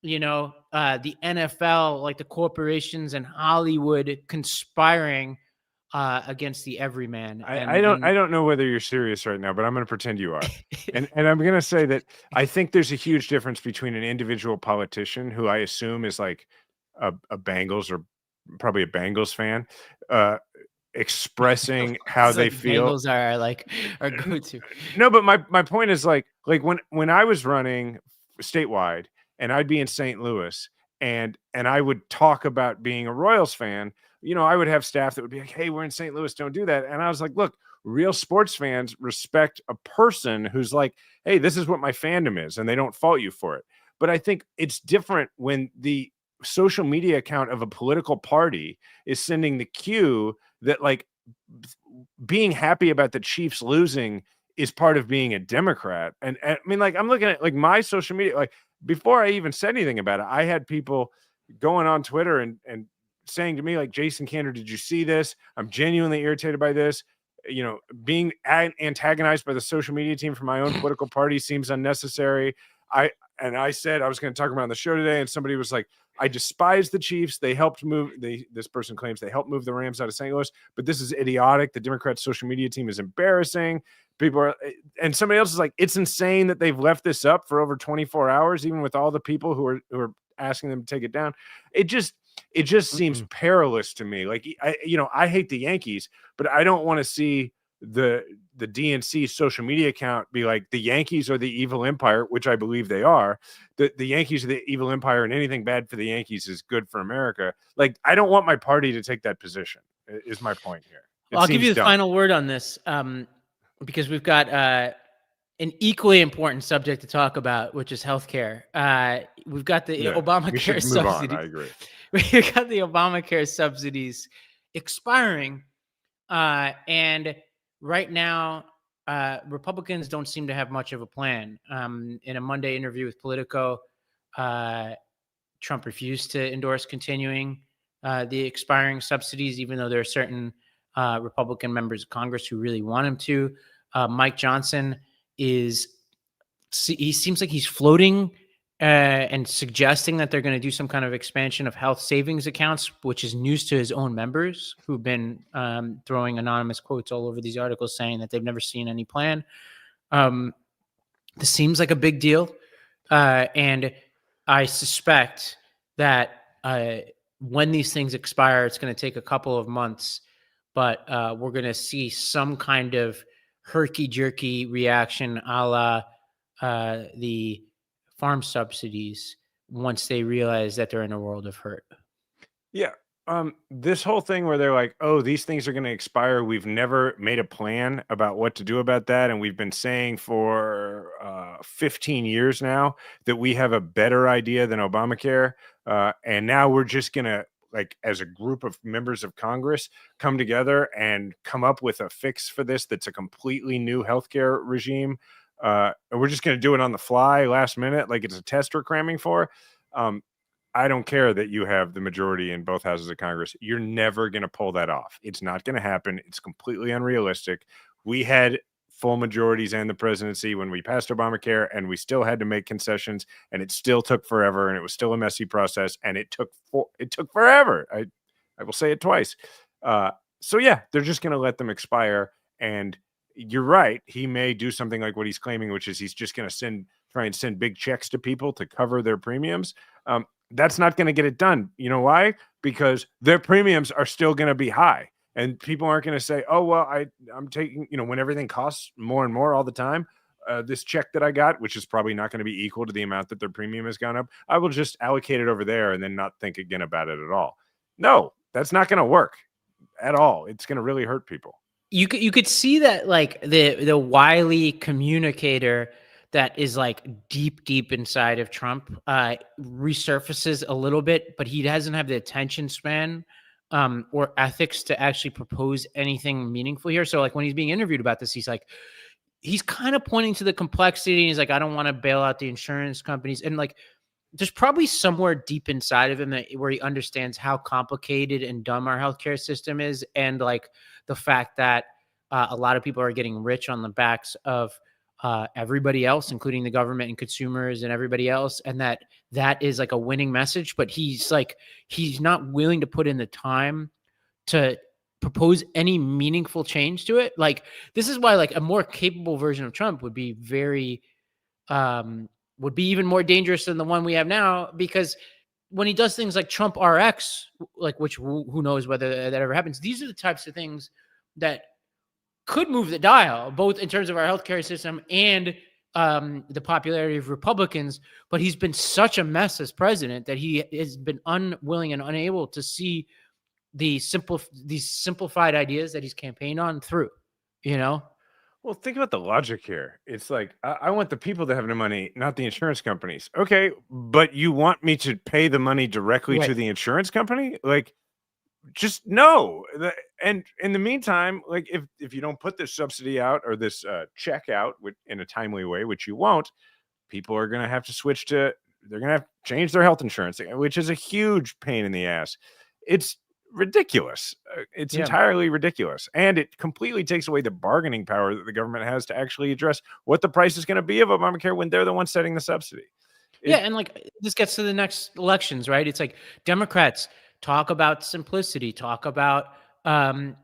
the NFL, like the corporations and Hollywood conspiring against the everyman. I don't know whether you're serious right now, but I'm going to pretend you are. and I'm going to say that I think there's a huge difference between an individual politician who I assume is like a Bengals or probably a Bengals fan, expressing how they feel. Bengals are go-to. No, but my point is like when I was running statewide and I'd be in St. Louis and I would talk about being a Royals fan, I would have staff that would be like, hey, we're in St. Louis, don't do that. And I was like, look, real sports fans respect a person who's like, hey, this is what my fandom is, and they don't fault you for it. But I think it's different when the social media account of a political party is sending the cue that like being happy about the Chiefs losing is part of being a Democrat. And I mean, like, I'm looking at like my social media, like before I even said anything about it, I had people going on Twitter and saying to me like, Jason Kander, did you see this? I'm genuinely irritated by this. Being antagonized by the social media team for my own political party seems unnecessary. I said I was going to talk about it on the show today, and somebody was like, I despise the Chiefs. They helped move. This person claims they helped move the Rams out of St. Louis, but this is idiotic. The Democrats' social media team is embarrassing. People are, and somebody else is like, it's insane that they've left this up for over 24 hours, even with all the people who are asking them to take it down. It just seems perilous to me. Like I hate the Yankees, but I don't want to see the DNC social media account be like the Yankees are the evil empire, which I believe they are. The Yankees are the evil empire, and anything bad for the Yankees is good for America. Like, I don't want my party to take that position, is my point here. Well, I'll give you the final word on this, because we've got an equally important subject to talk about, which is healthcare. We've got the Obamacare subsidies. I agree. We've got the Obamacare subsidies expiring, and right now, Republicans don't seem to have much of a plan. In a Monday interview with Politico, Trump refused to endorse continuing the expiring subsidies, even though there are certain Republican members of Congress who really want him to. Mike Johnson he seems like he's floating and suggesting that they're going to do some kind of expansion of health savings accounts, which is news to his own members who've been throwing anonymous quotes all over these articles saying that they've never seen any plan. This seems like a big deal. And I suspect that when these things expire, it's going to take a couple of months, but we're going to see some kind of herky-jerky reaction a la the farm subsidies once they realize that they're in a world of hurt. Yeah. This whole thing where they're like, oh, these things are going to expire. We've never made a plan about what to do about that. And we've been saying for 15 years now that we have a better idea than Obamacare. And now we're just going to, like, as a group of members of Congress, come together and come up with a fix for this that's a completely new healthcare regime. we're just going to do it on the fly last minute, like it's a test we're cramming for. I don't care that you have the majority in both houses of Congress. You're never going to pull that off. It's not going to happen. It's completely unrealistic. We had full majorities and the presidency when we passed Obamacare, and we still had to make concessions, and it still took forever, and it was still a messy process, and it took forever. I will say it twice. So yeah, they're just going to let them expire. And you're right. He may do something like what he's claiming, which is he's just going to try and send big checks to people to cover their premiums. That's not going to get it done. You know why? Because their premiums are still going to be high, and people aren't going to say, oh, well, I'm taking, when everything costs more and more all the time, this check that I got, which is probably not going to be equal to the amount that their premium has gone up, I will just allocate it over there and then not think again about it at all. No, that's not going to work at all. It's going to really hurt people. You could see that, like, the wily communicator that is like deep inside of Trump resurfaces a little bit, but he doesn't have the attention span or ethics to actually propose anything meaningful here. So like when he's being interviewed about this, he's kind of pointing to the complexity. He's like, I don't want to bail out the insurance companies. And like, there's probably somewhere deep inside of him where he understands how complicated and dumb our healthcare system is. And like the fact that a lot of people are getting rich on the backs of everybody else, including the government and consumers and everybody else. And that is like a winning message, but he's not willing to put in the time to propose any meaningful change to it. Like, this is why like a more capable version of Trump would be even more dangerous than the one we have now, because when he does things like Trump RX, like, which who knows whether that ever happens, these are the types of things that could move the dial, both in terms of our healthcare system and the popularity of Republicans. But he's been such a mess as president that he has been unwilling and unable to see these simplified ideas that he's campaigned on through, Well, think about the logic here. It's like, I want the people to have the money, not the insurance companies. Okay, but you want me to pay the money directly to the insurance company? Like, just no. And in the meantime, like, if you don't put this subsidy out or this check out in a timely way, which you won't, people are going to have to they're going to have to change their health insurance, which is a huge pain in the ass. It's ridiculous. It's entirely ridiculous. And it completely takes away the bargaining power that the government has to actually address what the price is going to be of Obamacare when they're the ones setting the subsidy. And like, this gets to the next elections, right? It's like Democrats talk about simplicity, talk about, and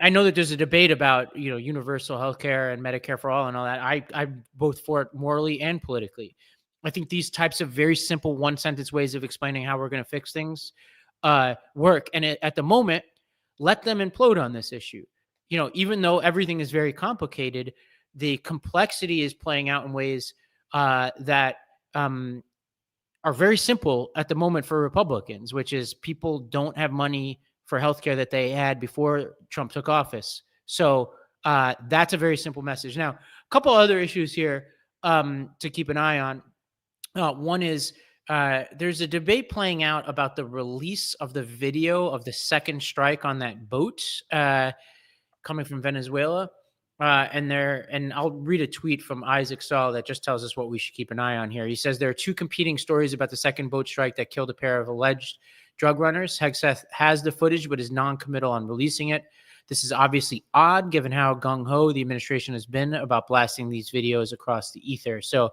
I know that there's a debate about, universal healthcare and Medicare for all and all that. I'm both for it morally and politically. I think these types of very simple one-sentence ways of explaining how we're going to fix things work. And at the moment, let them implode on this issue. Even though everything is very complicated, the complexity is playing out in ways that are very simple at the moment for Republicans, which is people don't have money for healthcare that they had before Trump took office. So that's a very simple message. Now, a couple other issues here to keep an eye on. One is there's a debate playing out about the release of the video of the second strike on that boat coming from Venezuela. And I'll read a tweet from Isaac Saul that just tells us what we should keep an eye on here. He says there are two competing stories about the second boat strike that killed a pair of alleged drug runners. Hegseth has the footage, but is non-committal on releasing it. This is obviously odd, given how gung-ho the administration has been about blasting these videos across the ether. So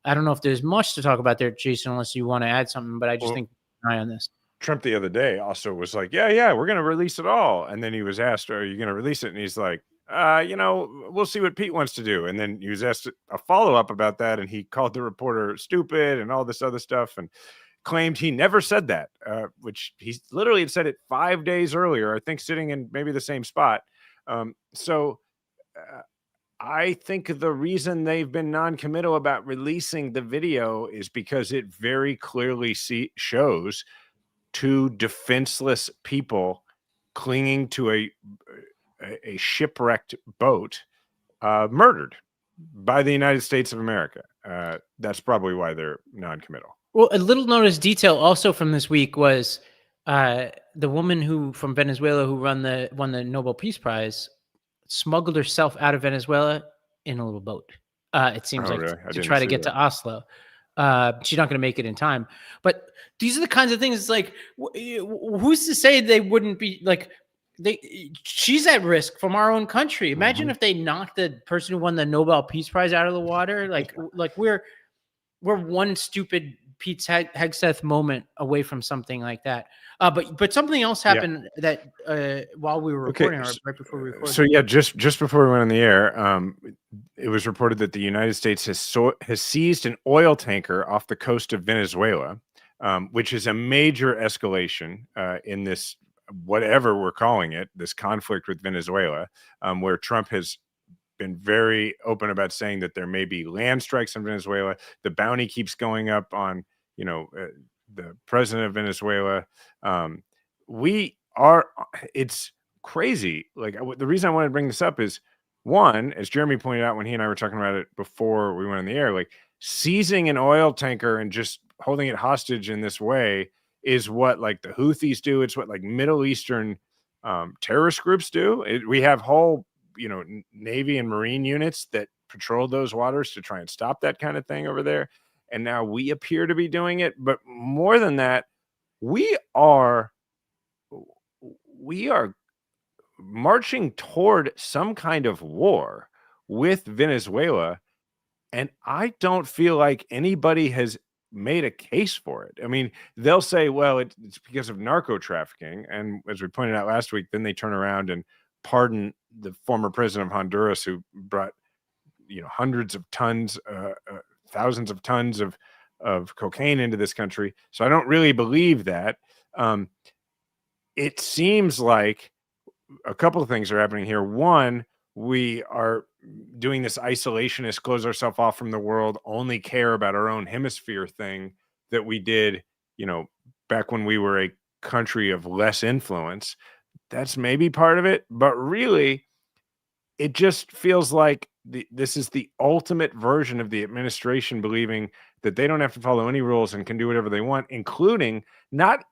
I don't know if there's much to talk about there, Jason, unless you want to add something, but I just think keep an eye on this. Trump the other day also was like, yeah, we're going to release it all. And then he was asked, are you going to release it? And he's like, we'll see what Pete wants to do. And then he was asked a follow-up about that, and he called the reporter stupid and all this other stuff and claimed he never said that, which he literally had said it 5 days earlier, I think, sitting in maybe the same spot. I think the reason they've been non-committal about releasing the video is because it very clearly shows two defenseless people clinging to a shipwrecked boat, murdered by the United States of America. That's probably why they're non-committal. Well, a little notice detail also from this week was the woman from Venezuela who won the Nobel Peace Prize smuggled herself out of Venezuela in a little boat. It seems Oh, like really? I to didn't try to see get that. to Oslo. She's not going to make it in time. But these are the kinds of things. It's like, who's to say they wouldn't be like? She's at risk from our own country. Imagine if they knocked the person who won the Nobel Peace Prize out of the water. Like we're one stupid Pete Hegseth moment away from something like that. But something else happened that while we were recording, or right before we recorded. So yeah, just before we went on the air, it was reported that the United States has seized an oil tanker off the coast of Venezuela, which is a major escalation in this, whatever we're calling it, this conflict with Venezuela, where Trump has been very open about saying that there may be land strikes in Venezuela. The bounty keeps going up on, the president of Venezuela. It's crazy. Like, the reason I wanted to bring this up is, one, as Jeremy pointed out when he and I were talking about it before we went on the air, like seizing an oil tanker and just holding it hostage in this way is what like the Houthis do. It's what like Middle Eastern terrorist groups do. We have whole, Navy and Marine units that patrol those waters to try and stop that kind of thing over there. And now we appear to be doing it. But more than that, we are marching toward some kind of war with Venezuela. And I don't feel like anybody has made a case for it. I mean, they'll say, well, it's because of narco trafficking. And as we pointed out last week, then they turn around and pardon the former president of Honduras who brought, hundreds of tons, thousands of tons of cocaine into this country. So I don't really believe that. It seems like a couple of things are happening here. One, we are doing this isolationist, close ourselves off from the world, only care about our own hemisphere thing that we did, back when we were a country of less influence. That's maybe part of it, but really it just feels like this is the ultimate version of the administration believing that they don't have to follow any rules and can do whatever they want, including let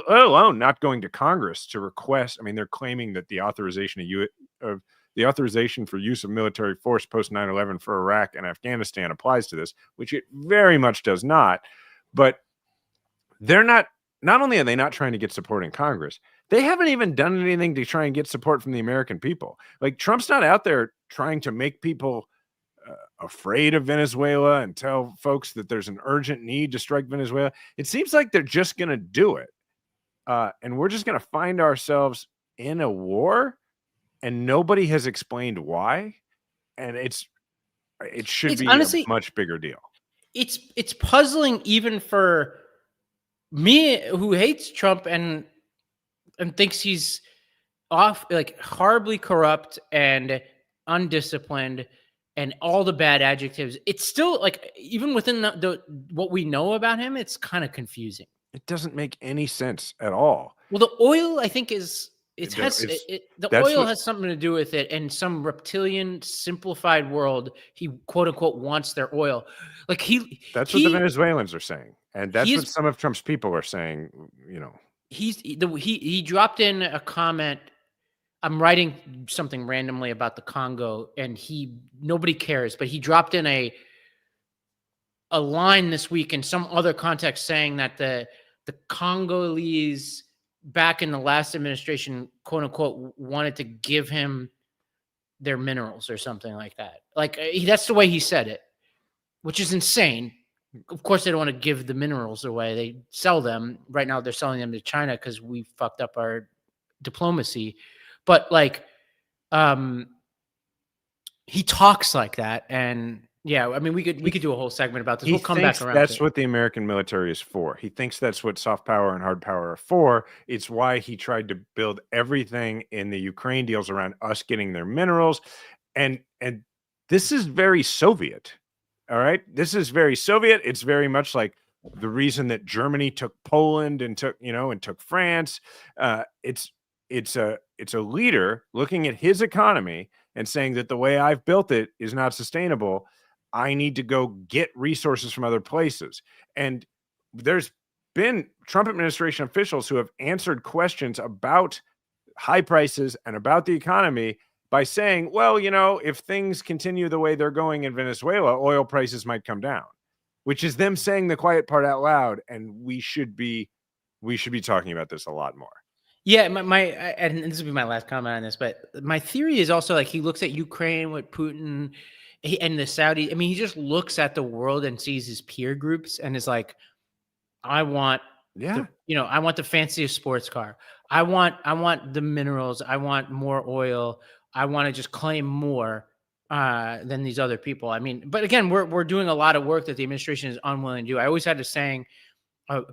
alone not going to Congress to request. I mean, they're claiming that the authorization for use of military force post 9/11 for Iraq and Afghanistan applies to this, which it very much does not. But they're not only are they not trying to get support in Congress, they haven't even done anything to try and get support from the American people. Like, Trump's not out there trying to make people afraid of Venezuela and tell folks that there's an urgent need to strike Venezuela. It seems like they're just going to do it. And we're just going to find ourselves in a war, and nobody has explained why. And it should be honestly a much bigger deal. It's puzzling even for me, who hates Trump and thinks he's horribly corrupt and undisciplined and all the bad adjectives. It's still like, even within the what we know about him, it's kind of confusing. It doesn't make any sense at all. Well, the oil, I think, the oil has something to do with it. And some reptilian, simplified world, he quote unquote wants their oil. Like that's what the Venezuelans are saying, and that's what some of Trump's people are saying. He dropped in a comment. I'm writing something randomly about the Congo, and nobody cares, but he dropped in a line this week in some other context saying that the Congolese back in the last administration, quote unquote, wanted to give him their minerals or something like that. Like, that's the way he said it, which is insane. Of course, they don't want to give the minerals away. They sell them. Right now, they're selling them to China because we fucked up our diplomacy. But he talks like that, and yeah, I mean, we could do a whole segment about this. We'll come back around. That's what the American military is for. He thinks that's what soft power and hard power are for. It's why he tried to build everything in the Ukraine deals around us getting their minerals, and this is very Soviet. All right, this is very Soviet. It's very much like the reason that Germany took Poland and took France. It's a leader looking at his economy and saying that the way I've built it is not sustainable. I need to go get resources from other places. And there's been Trump administration officials who have answered questions about high prices and about the economy by saying, well, if things continue the way they're going in Venezuela, oil prices might come down, which is them saying the quiet part out loud. And we should be talking about this a lot more. Yeah, and this will be my last comment on this, but my theory is also like he looks at Ukraine with Putin and the Saudis. I mean, he just looks at the world and sees his peer groups and is like, I want, I want the fanciest sports car. I want the minerals. I want more oil. I want to just claim more than these other people. I mean, but again, we're doing a lot of work that the administration is unwilling to do. I always had this saying,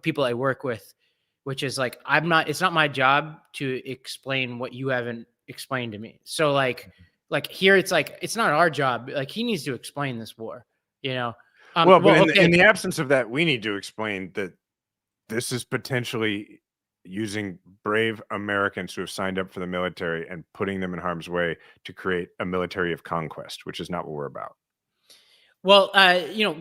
people I work with, which is like, it's not my job to explain what you haven't explained to me. So like here, it's like, it's not our job. Like he needs to explain this war, in the absence of that, we need to explain that this is potentially using brave Americans who have signed up for the military and putting them in harm's way to create a military of conquest, which is not what we're about. Well,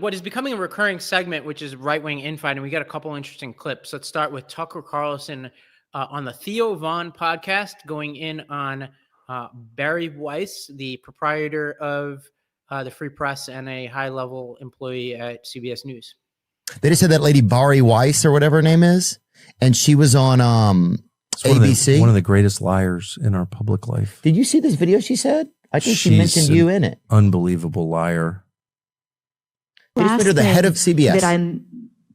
what is becoming a recurring segment, which is right-wing infighting. We got a couple interesting clips. Let's start with Tucker Carlson on the Theo Vaughn podcast, going in on Barry Weiss, the proprietor of the Free Press and a high-level employee at CBS News. They just said that lady Barry Weiss or whatever her name is, and she was on ABC. One of the greatest liars in our public life. Did you see this video she said? I think she mentioned you in it. Unbelievable liar. Last the head of CBS. That I'm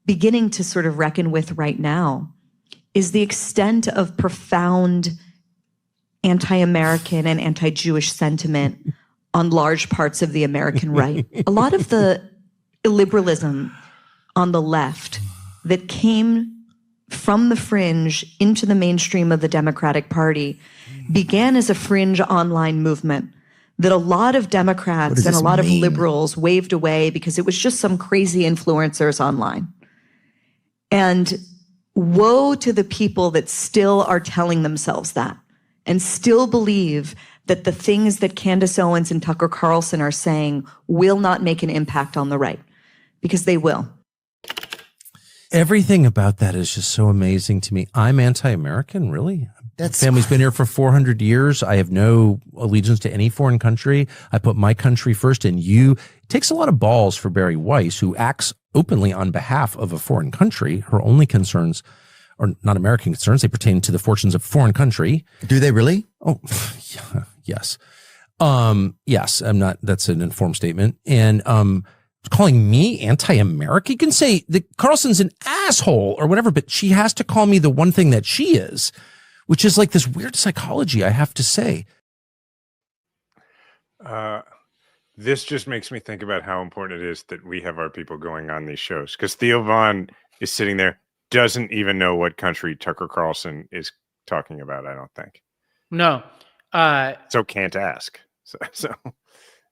beginning to sort of reckon with right now is the extent of profound anti-American and anti-Jewish sentiment on large parts of the American right. A lot of the illiberalism on the left that came from the fringe into the mainstream of the Democratic Party began as a fringe online movement that a lot of Democrats and a lot of liberals waved away because it was just some crazy influencers online. And woe to the people that still are telling themselves that and still believe that the things that Candace Owens and Tucker Carlson are saying will not make an impact on the right, because they will. Everything about that is just so amazing to me. I'm anti-American, really? My family's been here for 400 years. I have no allegiance to any foreign country. I put my country first, and it takes a lot of balls for Barry Weiss, who acts openly on behalf of a foreign country. Her only concerns are not American concerns. They pertain to the fortunes of a foreign country. Do they really? Oh, yeah, yes. Yes, I'm not, that's an informed statement. And, calling me anti-American? You can say that Carlson's an asshole or whatever, but she has to call me the one thing that she is, which is like this weird psychology, I have to say. This just makes me think about how important it is that we have our people going on these shows, because Theo Vaughn is sitting there, doesn't even know what country Tucker Carlson is talking about, I don't think. No. So can't ask. So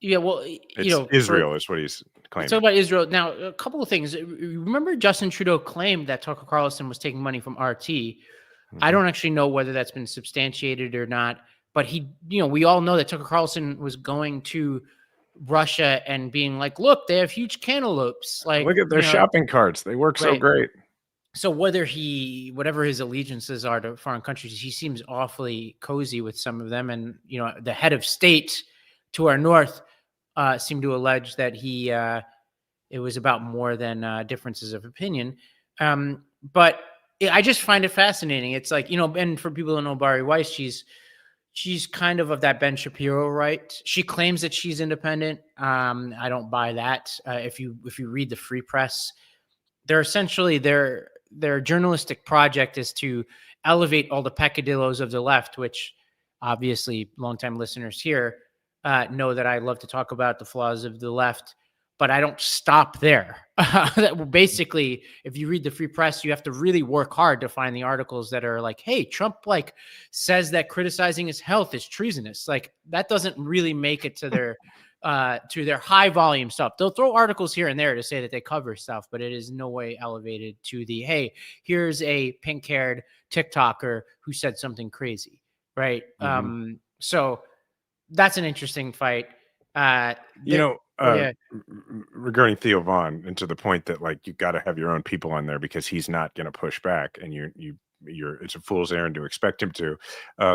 yeah, well, Israel is what he's claiming. Let's talk about Israel. Now, a couple of things. Remember Justin Trudeau claimed that Tucker Carlson was taking money from RT. Mm-hmm. I don't actually know whether that's been substantiated or not, but we all know that Tucker Carlson was going to Russia and being like, look, they have huge cantaloupes. Like, look at their shopping carts. They work so great. So whatever his allegiances are to foreign countries, he seems awfully cozy with some of them. And, the head of state to our north seemed to allege that it was about more than differences of opinion. But I just find it fascinating. It's like, and for people who know Barry Weiss, she's kind of that Ben Shapiro, right? She claims that she's independent. I don't buy that. If you read the Free Press, they're essentially their journalistic project is to elevate all the peccadillos of the left, which obviously longtime listeners here know that I love to talk about the flaws of the left, but I don't stop there. Basically, if you read the Free Press, you have to really work hard to find the articles that are like, hey, Trump says that criticizing his health is treasonous. Like, that doesn't really make it to their high volume stuff. They'll throw articles here and there to say that they cover stuff, but it is no way elevated to the, hey, here's a pink-haired TikToker who said something crazy, right? Mm-hmm. So that's an interesting fight. Regarding Theo Vaughn, and to the point that you got to have your own people on there because he's not going to push back, and you it's a fool's errand to expect him to.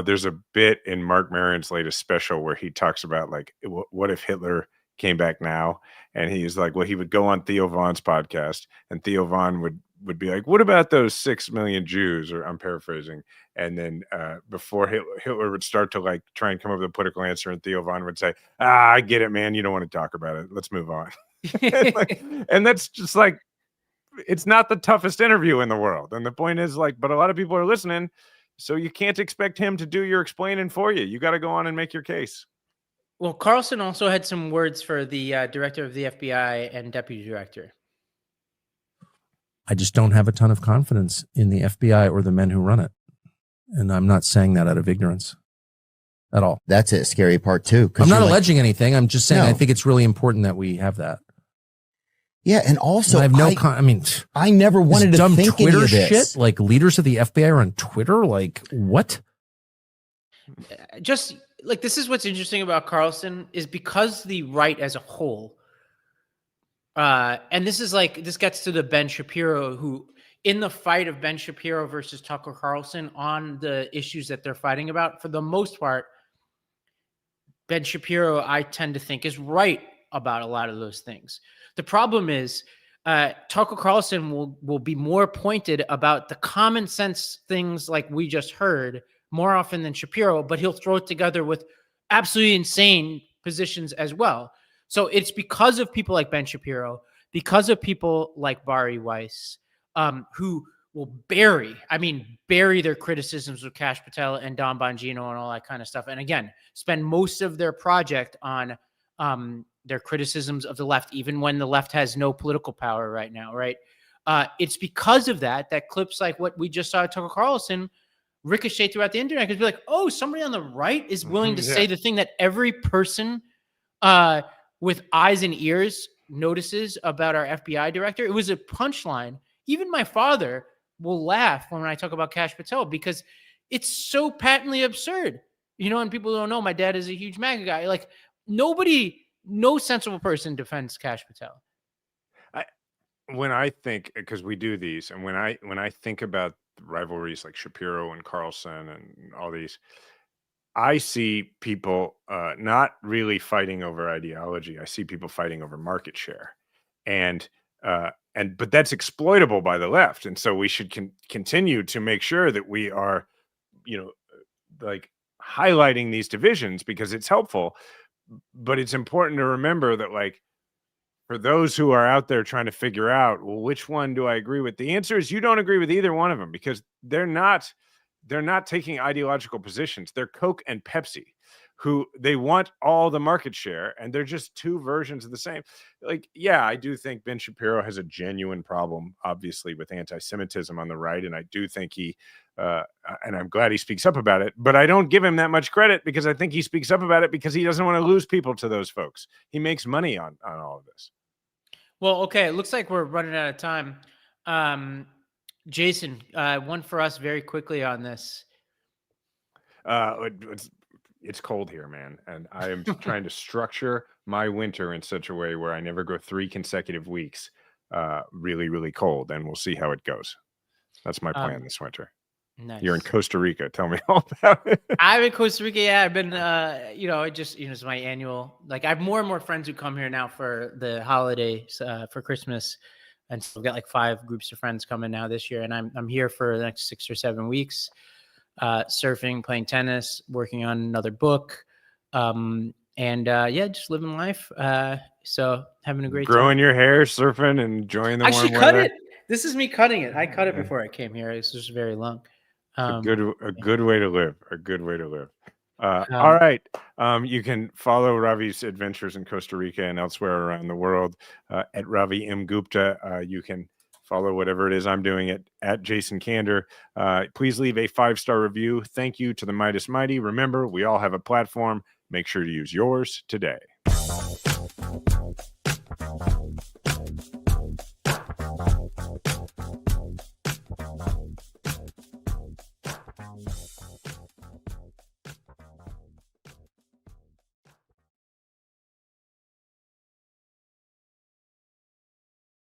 There's a bit in Mark Maron's latest special where he talks about like, what if Hitler came back now? And he's like, well, he would go on Theo Vaughn's podcast, and Theo Vaughn would be like, what about those 6 million Jews? Or I'm paraphrasing. And then before Hitler would start to like try and come up with a political answer, and Theo Vaughn would say, I get it, man. You don't want to talk about it. Let's move on. And that's just like, it's not the toughest interview in the world. And the point is like, but a lot of people are listening, so you can't expect him to do your explaining for you. You got to go on and make your case. Well, Carlson also had some words for the director of the FBI and deputy director. I just don't have a ton of confidence in the FBI or the men who run it. And I'm not saying that out of ignorance at all. That's a scary part too. I'm not alleging anything. I'm just saying No. I think it's really important that we have that. Yeah, and also I have I never wanted to dumb think Twitter any of this. shit. Like leaders of the FBI are on Twitter. Like what? Just like, this is what's interesting about Carlson is because the right as a whole, and this gets to the Ben Shapiro, who in the fight of Ben Shapiro versus Tucker Carlson on the issues that they're fighting about, for the most part, Ben Shapiro, I tend to think, is right about a lot of those things. The problem is Tucker Carlson will be more pointed about the common sense things like we just heard more often than Shapiro, but he'll throw it together with absolutely insane positions as well. So it's because of people like Ben Shapiro, because of people like Bari Weiss, who will bury their criticisms of Kash Patel and Don Bongino and all that kind of stuff. And again, spend most of their project on their criticisms of the left, even when the left has no political power right now, right? It's because of that clips like what we just saw at Tucker Carlson ricochet throughout the internet, because be like, oh, somebody on the right is willing to say the thing that every person with eyes and ears notices about our FBI director. It was a punchline. Even my father will laugh when I talk about Kash Patel because it's so patently absurd. And people don't know my dad is a huge MAGA guy. Like no sensible person defends Kash Patel. When I think, because we do these, and when I think about rivalries like Shapiro and Carlson and all these, I see people not really fighting over ideology. I see people fighting over market share, but that's exploitable by the left, and so we should continue to make sure that we are, like highlighting these divisions because it's helpful. But it's important to remember that, like, for those who are out there trying to figure out, well, which one do I agree with? The answer is you don't agree with either one of them because they're not taking ideological positions. They're Coke and Pepsi, who they want all the market share, and they're just two versions of the same. Like, yeah, I do think Ben Shapiro has a genuine problem, obviously, with anti-Semitism on the right, and I do think he, and I'm glad he speaks up about it, but I don't give him that much credit because I think he speaks up about it because he doesn't want to lose people to those folks. He makes money on all of this. Well, okay, it looks like we're running out of time. Jason, one for us very quickly on this. It's cold here, man, and I am trying to structure my winter in such a way where I never go 3 consecutive weeks really, really cold, and we'll see how it goes. That's my plan this winter. Nice. You're in Costa Rica. Tell me all about it. I'm in Costa Rica. Yeah, I've been, it's my annual, like I have more and more friends who come here now for the holidays, for Christmas. And so I've got like 5 groups of friends coming now this year. And I'm here for the next 6 or 7 weeks, surfing, playing tennis, working on another book. Just living life. So having a great time. Growing your hair, surfing, and enjoying the warm weather. Actually cut it. This is me cutting it. I cut it before I came here. It's just very long. A good way to live. A good way to live. All right. You can follow Ravi's adventures in Costa Rica and elsewhere around the world at Ravi M. Gupta. You can follow whatever it is I'm doing at Jason Kander. Please leave a 5-star review. Thank you to the Midas Mighty. Remember, we all have a platform. Make sure to use yours today.